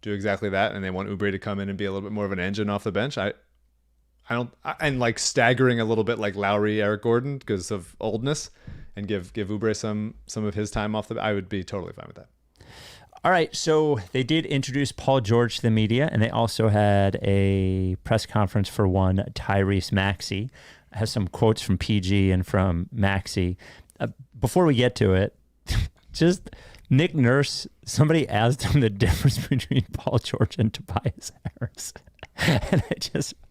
do exactly that, and they want Oubre to come in and be a little bit more of an engine off the bench, and staggering a little bit like Lowry, Eric Gordon because of oldness, and give Oubre some of his time off I would be totally fine with that. All right, so they did introduce Paul George to the media, and they also had a press conference for one Tyrese Maxey. I have some quotes from PG and from Maxey. Before we get to it, just Nick Nurse, somebody asked him the difference between Paul George and Tobias Harris. And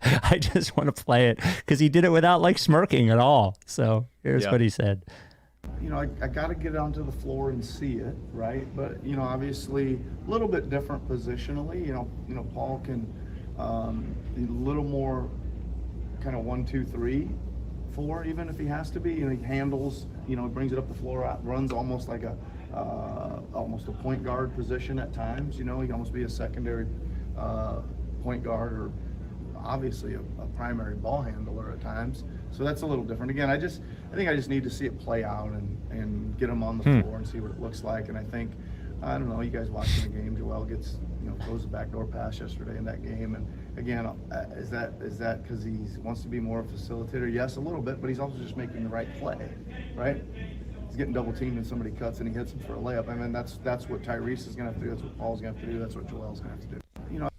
I just want to play it because he did it without like smirking at all. So here's what he said. You know, I got to get onto the floor and see it, right? But, you know, obviously a little bit different positionally. You know, Paul can a little more kind of 1, 2, 3, 4, even if he has to be. You know, he handles, you know, brings it up the floor, out, runs almost like almost a point guard position at times. You know, he can almost be a secondary point guard or obviously a primary ball handler at times. So that's a little different. Again, I think I just need to see it play out and get him on the floor and see what it looks like. And I think, I don't know, you guys watching the game, Joel throws a backdoor pass yesterday in that game. And again, is that because he wants to be more of a facilitator? Yes, a little bit, but he's also just making the right play, right? He's getting double teamed and somebody cuts and he hits him for a layup. I mean, that's what Tyrese is going to have to do. That's what Paul's going to have to do. That's what Joel's going to have to do. You know.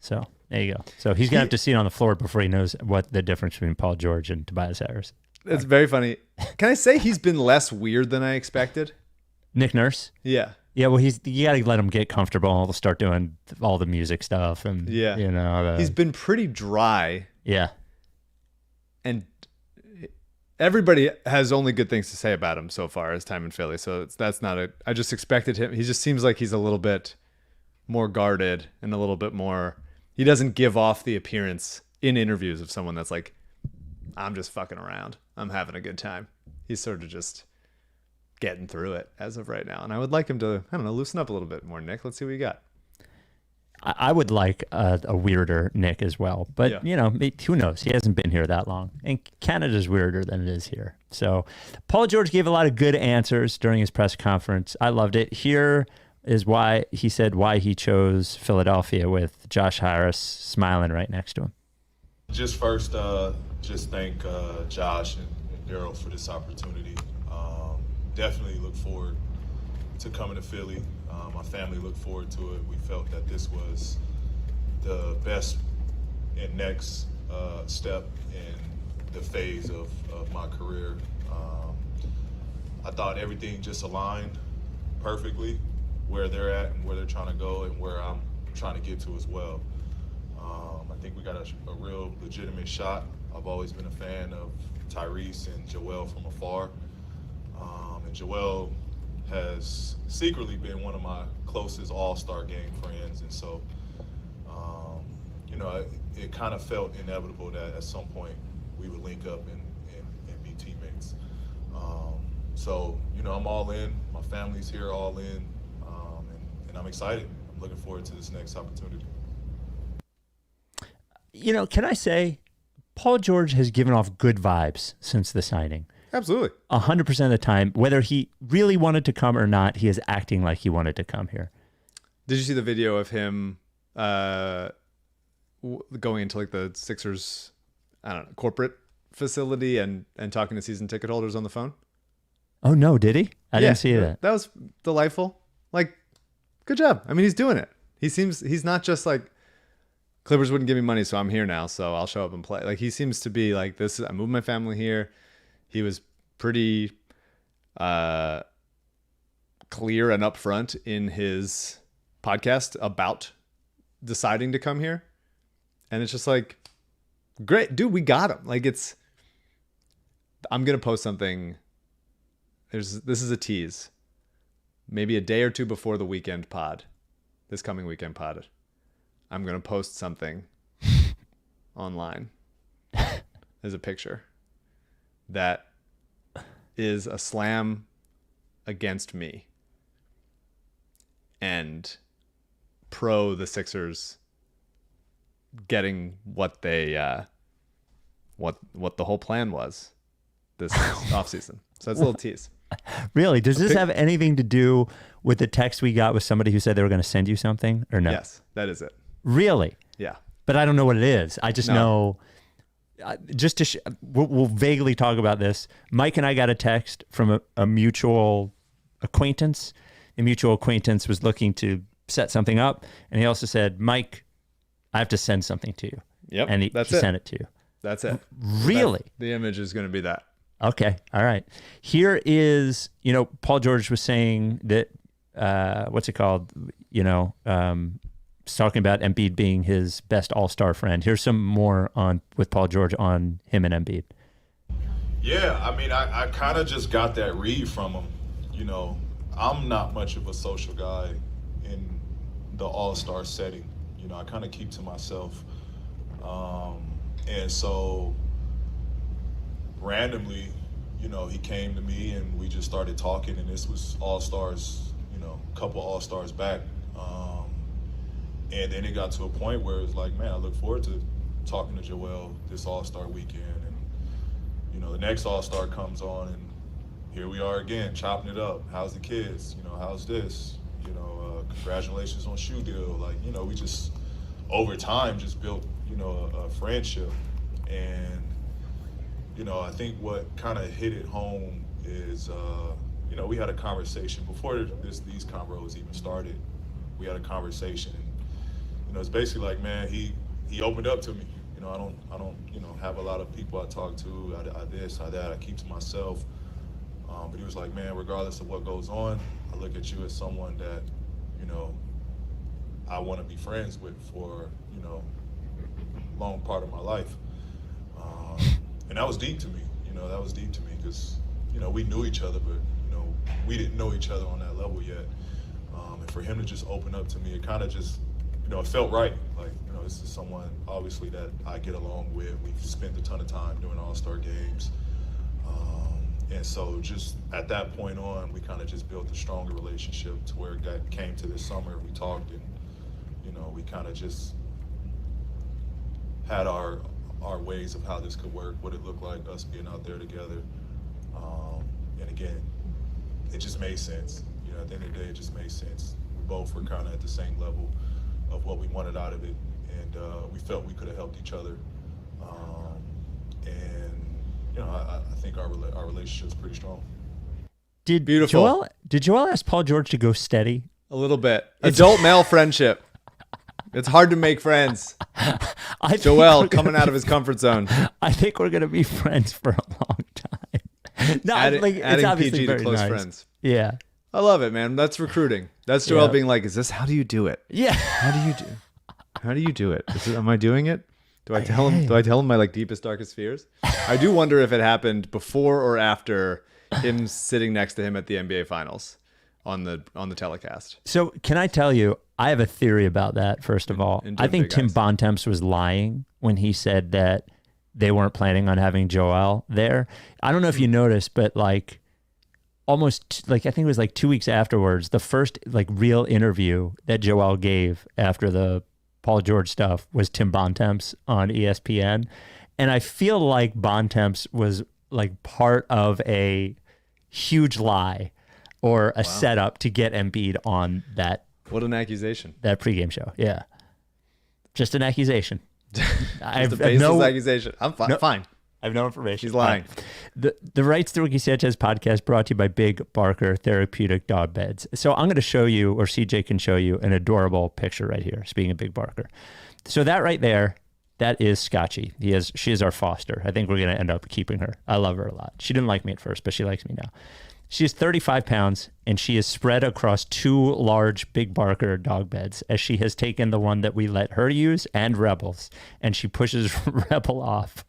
So there you go. So he's going to have to see it on the floor before he knows what the difference between Paul George and Tobias Harris. It's very funny. Can I say he's been less weird than I expected? Nick Nurse? Yeah. Yeah, well, you got to let him get comfortable and he'll start doing all the music stuff. And, he's been pretty dry. Yeah. And everybody has only good things to say about him so far his time in Philly. So that's not it. I just expected him. He just seems like he's a little bit more guarded and a little bit more. He doesn't give off the appearance in interviews of someone that's like, I'm just fucking around. I'm having a good time. He's sort of just getting through it as of right now. And I would like him to, I don't know, loosen up a little bit more, Nick. Let's see what you got. I would like a weirder Nick as well. But, who knows? He hasn't been here that long. And Canada's weirder than it is here. So Paul George gave a lot of good answers during his press conference. I loved it. Here is why he said why he chose Philadelphia with Josh Harris smiling right next to him. Just first, just thank Josh and Daryl for this opportunity. Definitely look forward to coming to Philly. My family looked forward to it. We felt that this was the best and next step in the phase of my career. I thought everything just aligned perfectly where they're at and where they're trying to go and where I'm trying to get to as well. I think we got a real legitimate shot. I've always been a fan of Tyrese and Joel from afar. And Joel has secretly been one of my closest all-star game friends. And so, it kind of felt inevitable that at some point we would link up and be teammates. So, I'm all in. My family's here all in. And I'm excited. I'm looking forward to this next opportunity. Can I say, Paul George has given off good vibes since the signing. Absolutely. 100% of the time, whether he really wanted to come or not, he is acting like he wanted to come here. Did you see the video of him going into like the Sixers, corporate facility and talking to season ticket holders on the phone? Oh, no, did he? I didn't see that. That was delightful. Like, good job. I mean, he's doing it. He's not just like, Clippers wouldn't give me money, so I'm here now, so I'll show up and play. Like, he seems to be like, I moved my family here. He was pretty clear and upfront in his podcast about deciding to come here. And it's just like, great, dude, we got him. Like, I'm going to post something. This is a tease. Maybe a day or two before the weekend pod, this coming weekend pod, I'm going to post something online as a picture that is a slam against me and pro the Sixers getting what they what the whole plan was this offseason. So that's a little tease. Really? Does this have anything to do with the text we got with somebody who said they were going to send you something or no? Yes, that is it. Really? Yeah. But I don't know what it is. I just know, just to, we'll vaguely talk about this. Mike and I got a text from a mutual acquaintance. A mutual acquaintance was looking to set something up. And he also said, Mike, I have to send something to you. Yep. And he sent it to you. That's it. Really? The image is going to be that. Okay. All right. Here is, Paul George was saying that, what's it called? talking about Embiid being his best all-star friend. Here's some more with Paul George on him and Embiid. Yeah, I mean, I kind of just got that read from him. You know, I'm not much of a social guy in the all-star setting. You know, I kind of keep to myself. And so randomly, you know, he came to me and we just started talking, and this was all-stars, you know, a couple all-stars back. And then it got to a point where it was like, man, I look forward to talking to Joel this all-star weekend. And, you know, the next all-star comes on and here we are again, chopping it up. How's the kids? You know, how's this? You know, congratulations on shoe deal. Like, you know, we just, over time, just built, you know, a friendship. And, you know, I think what kind of hit it home is, you know, we had a conversation before these convos even started. We had a conversation, and, you know, it's basically like, man, he opened up to me. You know, I don't, you know, have a lot of people I talk to. I this, I that. I keep to myself. But he was like, man, regardless of what goes on, I look at you as someone that, you know, I want to be friends with for, you know, a long part of my life. And that was deep to me. You know, that was deep to me because, you know, we knew each other, but, you know, we didn't know each other on that level yet. And for him to just open up to me, it kind of just, you know, it felt right. Like, you know, this is someone obviously that I get along with. We've spent a ton of time doing all-star games. And so just at that point on, we kind of just built a stronger relationship to where it came to this summer. We talked and, you know, we kind of just had our ways of how this could work, what it looked like, us being out there together. And again, it just made sense. You know, at the end of the day, it just made sense. We both were kind of at the same level of what we wanted out of it. And we felt we could have helped each other. And, you know, I think our relationship is pretty strong. Did Joel ask Paul George to go steady? A little bit. Adult male friendship. It's hard to make friends. Joel coming out of his comfort zone. I think we're going to be friends for a long time. No, adding it's obviously PG very to close nice. friends. Yeah. I love it, man. That's recruiting. That's Joel being like, how do you do it? Yeah. How do you do it? Am I doing it? Do I tell him my like deepest, darkest fears? I do wonder if it happened before or after him sitting next to him at the NBA Finals on the telecast. So can I tell you, I have a theory about that, first of all. I think Tim Bontemps was lying when he said that they weren't planning on having Joel there. I don't know if you noticed, but like almost like, I think it was like 2 weeks afterwards, the first like real interview that Joel gave after the Paul George stuff was Tim Bontemps on ESPN. And I feel like Bontemps was like part of a huge lie or a setup to get Embiid on that. What an accusation. That pregame show. Yeah. Just an accusation. Just a baseless accusation. I'm fine. Fine. I have no information. He's lying. The Rights to Ricky Sanchez podcast brought to you by Big Barker Therapeutic Dog Beds. So I'm going to show you, or CJ can show you, an adorable picture right here, speaking of Big Barker. So that right there, that is Scotchy. She is our foster. I think we're going to end up keeping her. I love her a lot. She didn't like me at first, but she likes me now. She is 35 pounds, and she is spread across 2 large Big Barker dog beds, as she has taken the one that we let her use and Rebel's, and she pushes Rebel off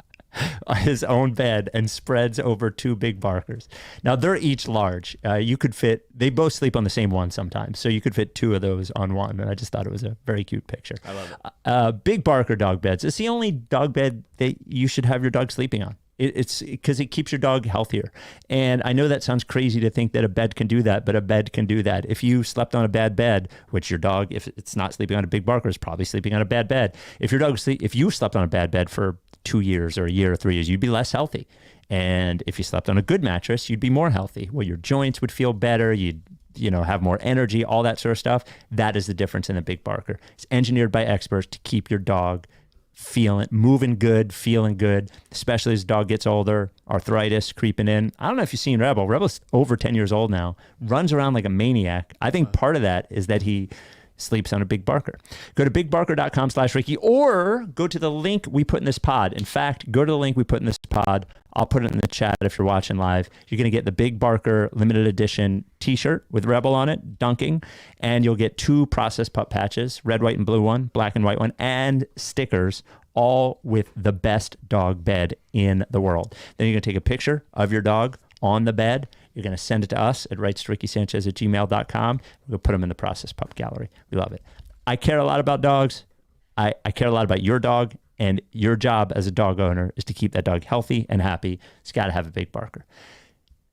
his own bed and spreads over 2 Big Barkers. Now they're each large. You could fit, they both sleep on the same one sometimes, so you could fit 2 of those on one, and I just thought it was a very cute picture. I love it. Big Barker dog beds. It's the only dog bed that you should have your dog sleeping on. It's because it keeps your dog healthier. And I know that sounds crazy to think that a bed can do that, but a bed can do that. If you slept on a bad bed, which your dog, if it's not sleeping on a Big Barker, is probably sleeping on a bad bed. If you slept on a bad bed for 2 years or a year or 3 years, you'd be less healthy. And if you slept on a good mattress, you'd be more healthy. Well, your joints would feel better. You'd have more energy, all that sort of stuff. That is the difference in a Big Barker. It's engineered by experts to keep your dog moving good, feeling good, especially as the dog gets older, arthritis creeping in. I don't know if you've seen Rebel. Rebel's over 10 years old now, runs around like a maniac. I think part of that is that he sleeps on a Big Barker. Go to bigbarker.com/Ricky or go to the link we put in this pod. In fact, go to the link we put in this pod. I'll put it in the chat if you're watching live. You're going to get the Big Barker limited edition t-shirt with Rebel on it, dunking, and you'll get 2 processed pup patches, red, white, and blue one, black and white one, and stickers, all with the best dog bed in the world. Then you're going to take a picture of your dog on the bed. You're going to send it to us at rightstorickysanchez@gmail.com. We'll put them in the processed pup gallery. We love it. I care a lot about dogs. I care a lot about your dog. And your job as a dog owner is to keep that dog healthy and happy. It's got to have a Big Barker.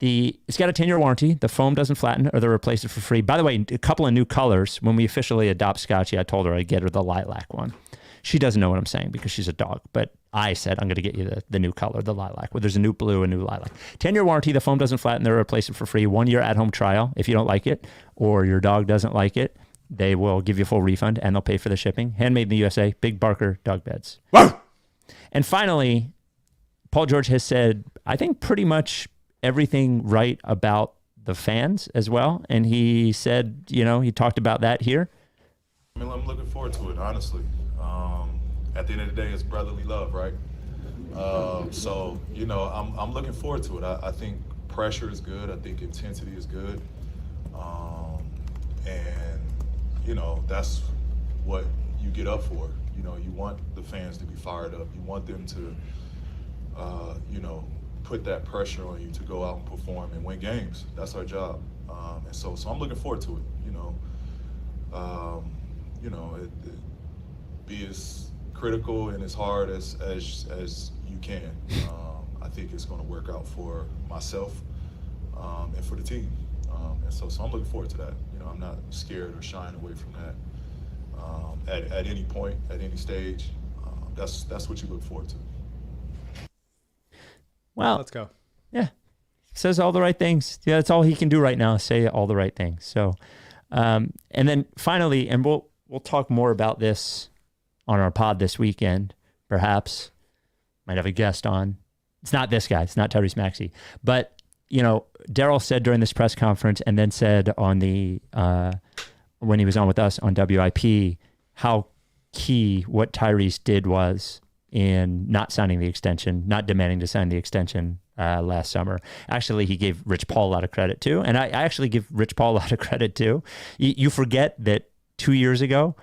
It's got a 10-year warranty. The foam doesn't flatten or they'll replace it for free. By the way, a couple of new colors. When we officially adopt Scotchy, I told her I'd get her the lilac one. She doesn't know what I'm saying because she's a dog. But I said, I'm going to get you the new color, the lilac. Well, there's a new blue, a new lilac. 10-year warranty. The foam doesn't flatten. They'll replace it for free. 1-year at-home trial. If you don't like it or your dog doesn't like it, they will give you a full refund and they'll pay for the shipping. Handmade in the USA. Big Barker dog beds. Whoa! And finally, Paul George has said, I think pretty much everything right about the fans as well. And he said, he talked about that here. I mean, I'm looking forward to it, honestly. At the end of the day, it's brotherly love, right? So, I'm looking forward to it. I think pressure is good. I think intensity is good. That's what you get up for. You want the fans to be fired up. You want them to, put that pressure on you to go out and perform and win games. That's our job. And so I'm looking forward to it. Be as critical and as hard as you can. I think it's going to work out for myself and for the team. And so I'm looking forward to that. I'm not scared or shying away from that. At any point, at any stage, that's what you look forward to. Well, let's go. Yeah, says all the right things. Yeah, that's all he can do right now. Say all the right things. So, and then finally, and we'll talk more about this on our pod this weekend. Perhaps might have a guest on. It's not this guy. It's not Tyrese Maxey. But Daryl said during this press conference, and then said on the when he was on with us on WIP, how key what Tyrese did was in not signing the extension, not demanding to sign the extension last summer. Actually, he gave Rich Paul a lot of credit too. And I actually give Rich Paul a lot of credit too. You forget that 2 years ago,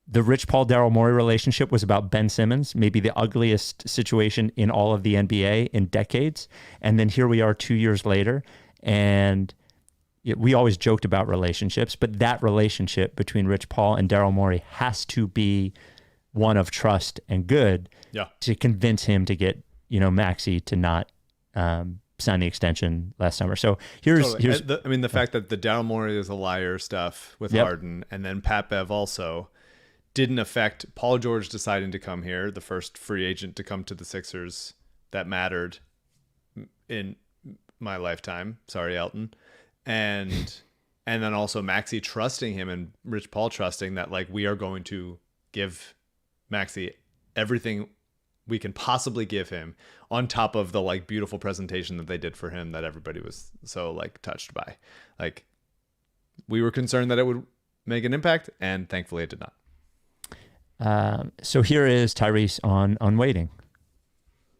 the Rich Paul-Daryl Morey relationship was about Ben Simmons, maybe the ugliest situation in all of the NBA in decades. And then here we are 2 years later, and we always joked about relationships, but that relationship between Rich Paul and Daryl Morey has to be one of trust and good to convince him to get, Maxey to not sign the extension last summer. So here's the fact that the Daryl Morey is a liar stuff with Harden, and then Pat Bev also didn't affect Paul George deciding to come here, the first free agent to come to the Sixers that mattered in my lifetime. Sorry, Elton. And then also Maxey trusting him and Rich Paul trusting that we are going to give Maxey everything we can possibly give him on top of the beautiful presentation that they did for him that everybody was so touched by. We were concerned that it would make an impact, and thankfully it did not. So here is Tyrese on waiting.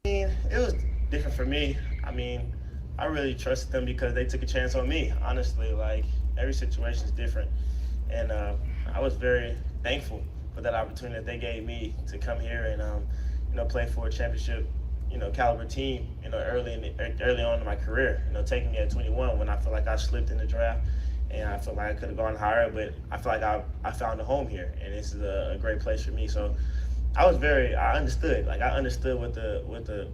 It was different for me. I really trusted them because they took a chance on me, honestly. Every situation is different. And I was very thankful for that opportunity that they gave me to come here and, play for a championship, caliber team, early on in my career. Taking me at 21 when I feel like I slipped in the draft and I feel like I could have gone higher, but I feel like I found a home here, and this is a great place for me. So I understood. I understood what the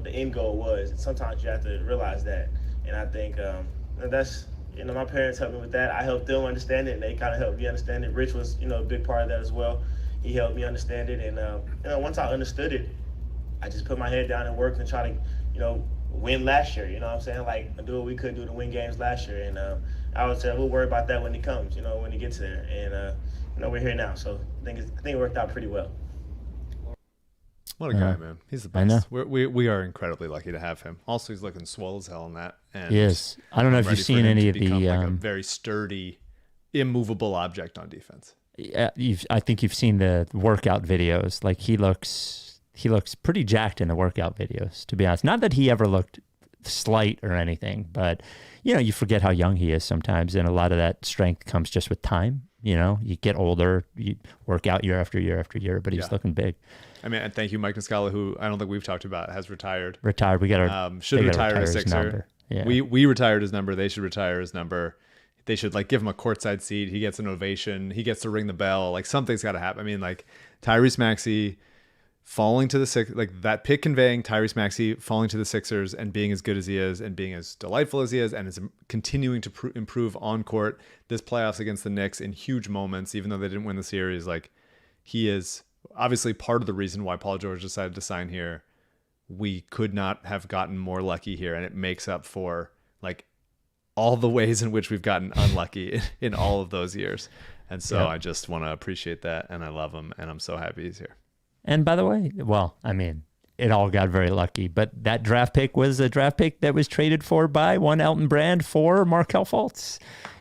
the end goal was. And sometimes you have to realize that. And I think that's, my parents helped me with that. I helped them understand it, and they kind of helped me understand it. Rich was, a big part of that as well. He helped me understand it. And, once I understood it, I just put my head down and worked and try to, win last year. You know what I'm saying? Do what we could do to win games last year. And I would say we'll worry about that when it comes, when it gets there. And, we're here now. So I think it worked out pretty well. What a guy, man. He's the best. I know. We are incredibly lucky to have him. Also, he's looking swole as hell in that. And yes. I don't know if you've seen any of the... a very sturdy, immovable object on defense. I think you've seen the workout videos. Like he looks pretty jacked in the workout videos, to be honest. Not that he ever looked slight or anything, but you forget how young he is sometimes, and a lot of that strength comes just with time. You get older, you work out year after year after year, but he's looking big. I mean, and thank you, Mike Niscala, who I don't think we've talked about, has retired. We got our should retire as Sixer. Number. Yeah. We retired his number. They should retire his number. They should give him a courtside seat. He gets an ovation. He gets to ring the bell. Something's got to happen. I mean, Tyrese Maxey falling to the Sixers, that pick conveying Tyrese Maxey falling to the Sixers and being as good as he is and being as delightful as he is and is continuing to improve on court this playoffs against the Knicks in huge moments, even though they didn't win the series. He is obviously part of the reason why Paul George decided to sign here. We could not have gotten more lucky here, and it makes up for all the ways in which we've gotten unlucky in all of those years. And so I just want to appreciate that, and I love him, and I'm so happy he's here. And by the way, it all got very lucky, but that draft pick was a draft pick that was traded for by one Elton Brand for Markelle Fultz,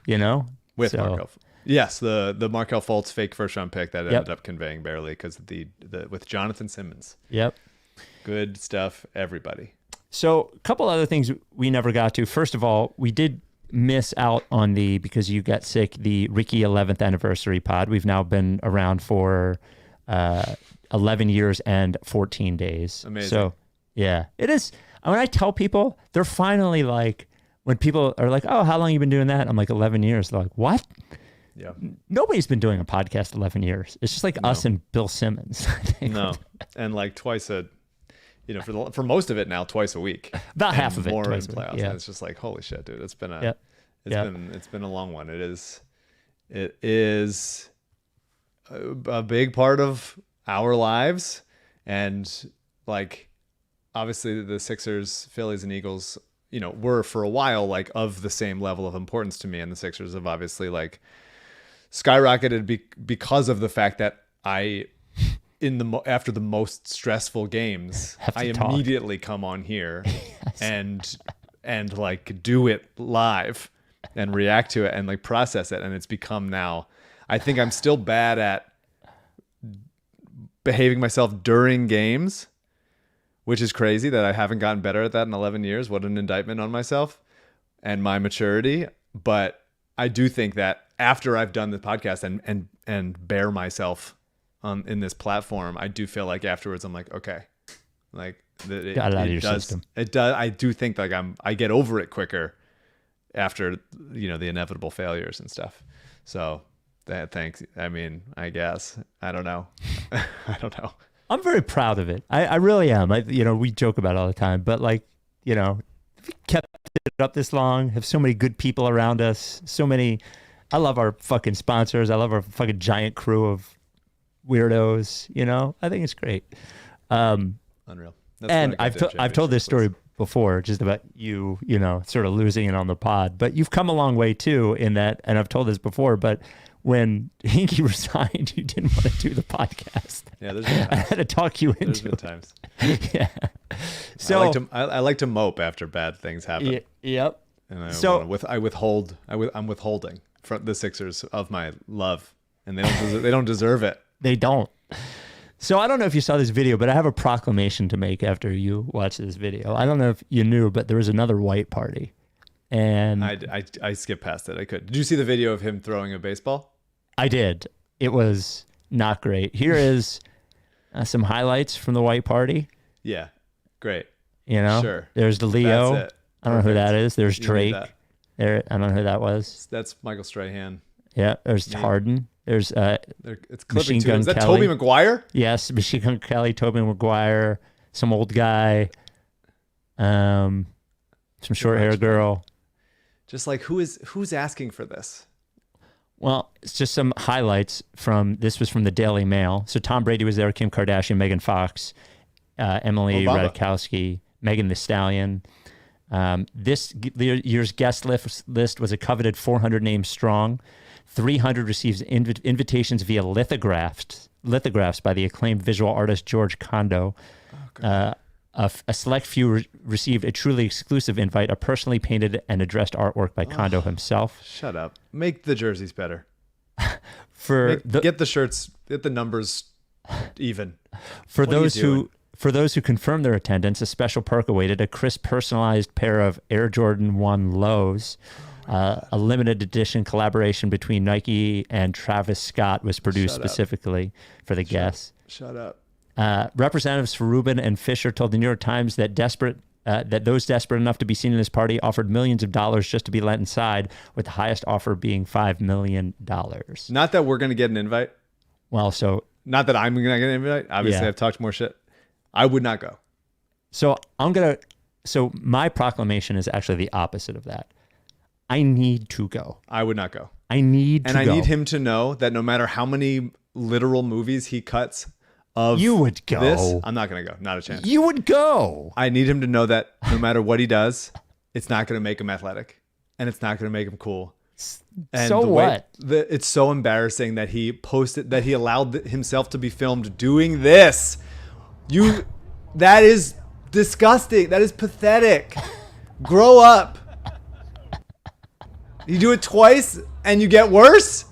With Markelle. Yes, the Markelle Fultz fake first-round pick that ended up conveying barely because with Jonathan Simmons. Yep. Good stuff, everybody. So a couple other things we never got to. First of all, we did miss out on because you got sick, the Ricky 11th anniversary pod. We've now been around for 11 years and 14 days. Amazing. So yeah, it is. When I tell people, they're finally when people are like, oh, how long have you been doing that? I'm 11 years. They're like, what? Yeah. Nobody's been doing a podcast 11 years. It's just us and Bill Simmons. I think. No. And twice for most of it now, twice a week. About half of it. More in twice playoffs. Yeah. And it's just holy shit, dude. It's been it's been a long one. It is a big part of our lives, and obviously the Sixers, Phillies, and Eagles, were for a while of the same level of importance to me, and the Sixers have obviously skyrocketed because of the fact that after the most stressful games, I immediately come on here and do it live and react to it and process it, and it's become now. I think I'm still bad at behaving myself during games, which is crazy that I haven't gotten better at that in 11 years. What an indictment on myself and my maturity. But I do think that after I've done the podcast and bear myself in this platform, I do feel afterwards I'm okay, got it out of your system. It does. I do think I get over it quicker after the inevitable failures and stuff. So thanks. I mean, I guess I don't know. I don't know. I'm very proud of it. I really am. We joke about it all the time, but kept it up this long, have so many good people around us, I love our fucking sponsors. I love our fucking giant crew of weirdos. I think it's great. Unreal. And I've told this story before, just about you sort of losing it on the pod, but you've come a long way too in that, and I've told this before, but when Hinkie resigned, you didn't want to do the podcast. Yeah, there's been times. I had to talk you into it. Times. Yeah. So I like to mope after bad things happen. Yep. And I'm withholding from the Sixers of my love, and they don't deserve it. They don't. So I don't know if you saw this video, but I have a proclamation to make after you watch this video. I don't know if you knew, but there was another White Party, and I skipped past it. I could. Did you see the video of him throwing a baseball? I did. It was not great. Here is some highlights from the White Party. Yeah, great. Sure. There's the Leo. That's it. I don't know who that is. There's Drake. There, I don't know who that was. That's Michael Strahan. Yeah. There's Harden. There's it's clipping Machine too. Gun Is that Kelly. Tobey Maguire? Yes, Machine Gun Kelly, Tobey Maguire, some old guy, some short hair girl. Just who's asking for this? Well, it's just some highlights this was from the Daily Mail. So Tom Brady was there, Kim Kardashian, Megan Fox, Emily Ratajkowski, Megan Thee Stallion. This year's guest list was a coveted 400 names strong. 300 receives invitations via lithographs by the acclaimed visual artist George Kondo. A select few received a truly exclusive invite, a personally painted and addressed artwork by Kondo himself. Shut up. Make the jerseys better. Get the shirts, get the numbers even. For those who confirm their attendance, a special perk awaited: a crisp, personalized pair of Air Jordan 1 lows. A limited edition collaboration between Nike and Travis Scott was produced specifically for the guests. Shut up. Representatives for Rubin and Fisher told the New York Times that those desperate enough to be seen in this party offered millions of dollars just to be let inside, with the highest offer being $5 million. Not that we're going to get an invite. Well, so... Not that I'm going to get an invite. Obviously, I've talked more shit. I would not go. So my proclamation is actually the opposite of that. I need to go. I would not go. I need him to know that no matter how many literal movies he cuts of you would go. This, I'm not going to go. Not a chance. You would go. I need him to know that no matter what he does, it's not going to make him athletic, and it's not going to make him cool. And so what? It's so embarrassing that he allowed himself to be filmed doing this. That is disgusting. That is pathetic. Grow up. You do it twice and you get worse?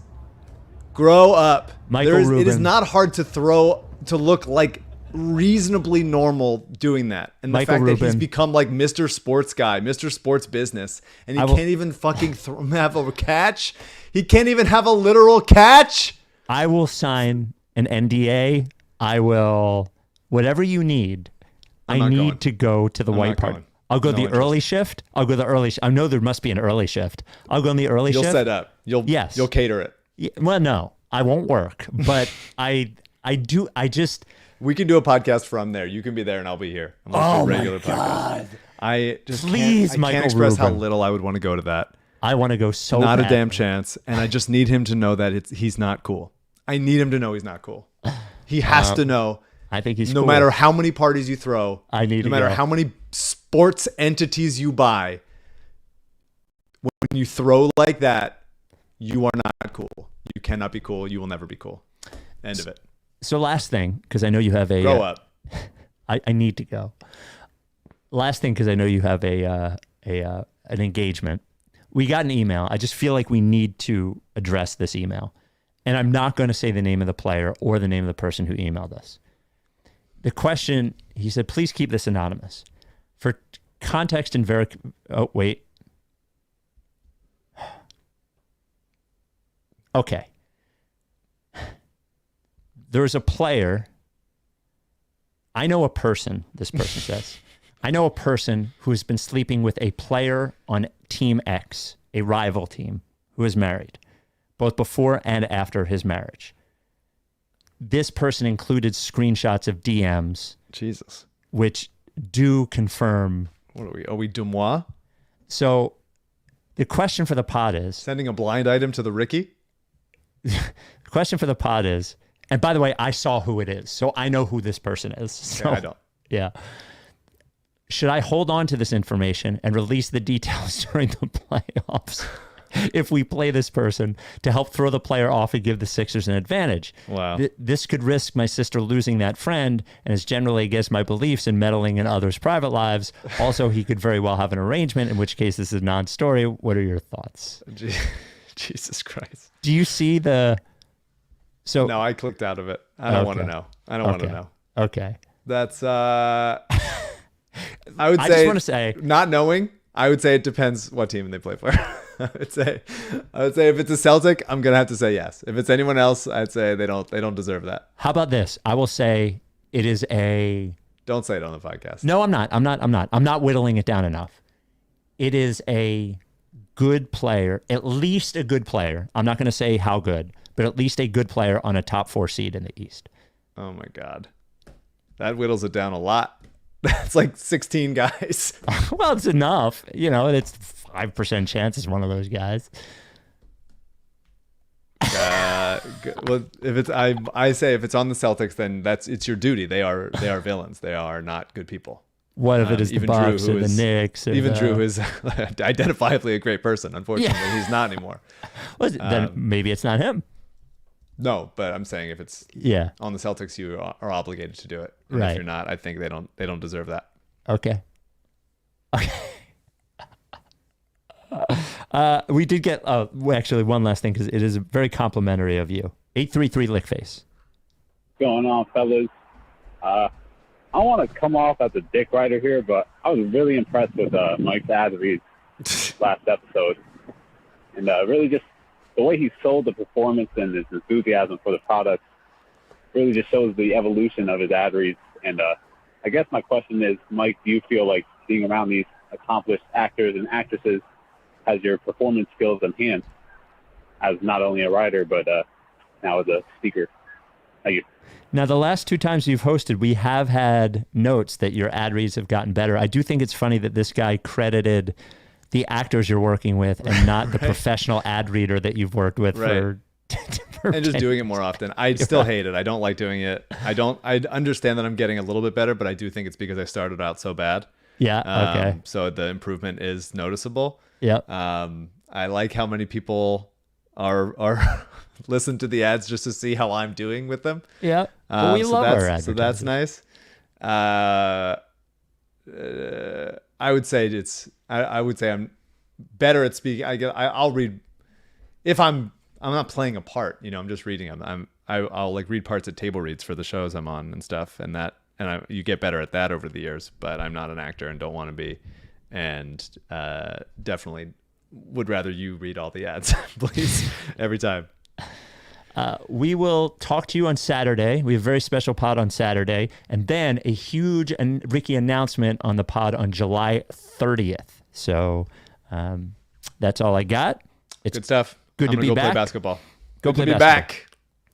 Grow up. Michael Rubin. It is not hard to look like reasonably normal doing that. And the fact that he's become like Mr. Sports Guy, Mr. Sports Business, and he can't even fucking have a catch. He can't even have a literal catch. I will sign an NDA. I will, whatever you need. I need to go to the White Party. I'll go the early shift. I'll go the early. I know there must be an early shift. I'll go in the early shift. You'll set up. You'll cater it. Yeah, well, no, I won't work, but I do. We can do a podcast from there. You can be there and I'll be here. Oh my God! I just Please, can't, Michael I can't express Rubin. how little I would want to go to that. I want to go so not badly. A damn chance. And I just need him to know that he's not cool. I need him to know he's not cool. He has to know. I think he's no cool. matter how many parties you throw. No matter how many sports entities you buy. When you throw like that, you are not cool. You cannot be cool. You will never be cool. End of it. So last thing, because I know you have a grow up. I need to go. Last thing, because I know you have an engagement. We got an email. I just feel like we need to address this email, and I'm not going to say the name of the player or the name of the person who emailed us. The question, he said, please keep this anonymous. For context and oh wait. Okay. There's a player. I know a person, this person says. I know a person who has been sleeping with a player on Team X, a rival team, who is married, both before and after his marriage. This person included screenshots of DMs. Jesus. Which do confirm. What are we? Are we Dumois? So the question for the pod is. Sending a blind item to the Ricky? The question for the pod is. And by the way, I saw who it is, so I know who this person is. So, yeah, I don't. Yeah. Should I hold on to this information and release the details during the playoffs if we play this person to help throw the player off and give the Sixers an advantage? Wow. This could risk my sister losing that friend and is generally against my beliefs and meddling in others' private lives. Also, he could very well have an arrangement, in which case this is a non-story. What are your thoughts? Jesus Christ. Do you see the... So no, I clicked out of it. I don't want to know. I don't want to know. Okay. That's I would say, just want to say, not knowing, I would say it depends what team they play for. I would say if it's a Celtic, I'm gonna have to say yes. If it's anyone else, I'd say they don't deserve that. How about this? I will say it is a. Don't say it on the podcast. No, I'm not. I'm not whittling it down enough. It is a good player, at least a good player. I'm not going to say how good, but at least a good player on a top 4 seed in the East. Oh my God. That whittles it down a lot. That's like 16 guys. Well, it's enough. You know, it's 5% chance it's one of those guys. Well, if it's I say if it's on the Celtics, then it's your duty. They are villains. They are not good people. What if it is the Bucks or the Knicks? Even Drew is identifiably a great person. Unfortunately, he's not anymore. Well, then maybe it's not him. No, but I'm saying if it's on the Celtics, you are obligated to do it. And right. If you're not, I think they don't deserve that. Okay. We did get actually one last thing, because it is very complimentary of you. 833 Lickface. Going on, fellas? I want to come off as a dick rider here, but I was really impressed with Mike's ad reads last episode. And really just the way he sold the performance and his enthusiasm for the product really just shows the evolution of his ad reads. And I guess my question is, Mike, do you feel like being around these accomplished actors and actresses has your performance skills enhanced as not only a writer, but now as a speaker? Thank you. Now, the last 2 times you've hosted, we have had notes that your ad reads have gotten better. I do think it's funny that this guy credited the actors you're working with and not the professional ad reader that you've worked with for and just doing it more often. I still hate it. I don't like doing it. I understand that I'm getting a little bit better, but I do think it's because I started out so bad. Yeah. Okay. So the improvement is noticeable. Yeah. I like how many people are listen to the ads just to see how I'm doing with them. Yeah. Well, we love our advertising. So that's nice. I would say I would say I'm better at speaking. I'll read if I'm not playing a part. I'm just reading them. I'll like read parts at table reads for the shows I'm on and stuff, and you get better at that over the years. But I'm not an actor and don't want to be, and definitely would rather you read all the ads, please, every time. We will talk to you on Saturday. We have a very special pod on Saturday, and then a huge Ricky announcement on the pod on July 30th. So that's all I got. It's good stuff. Good to be go back. Play basketball. Good to be back.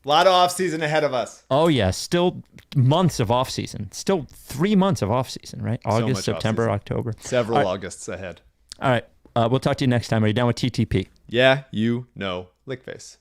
A lot of off season ahead of us. Oh yeah, still months of off season. Still 3 months of off season, right? August, September, October. Several Augusts ahead. All right. We'll talk to you next time. Are you down with TTP? Yeah, Lickface.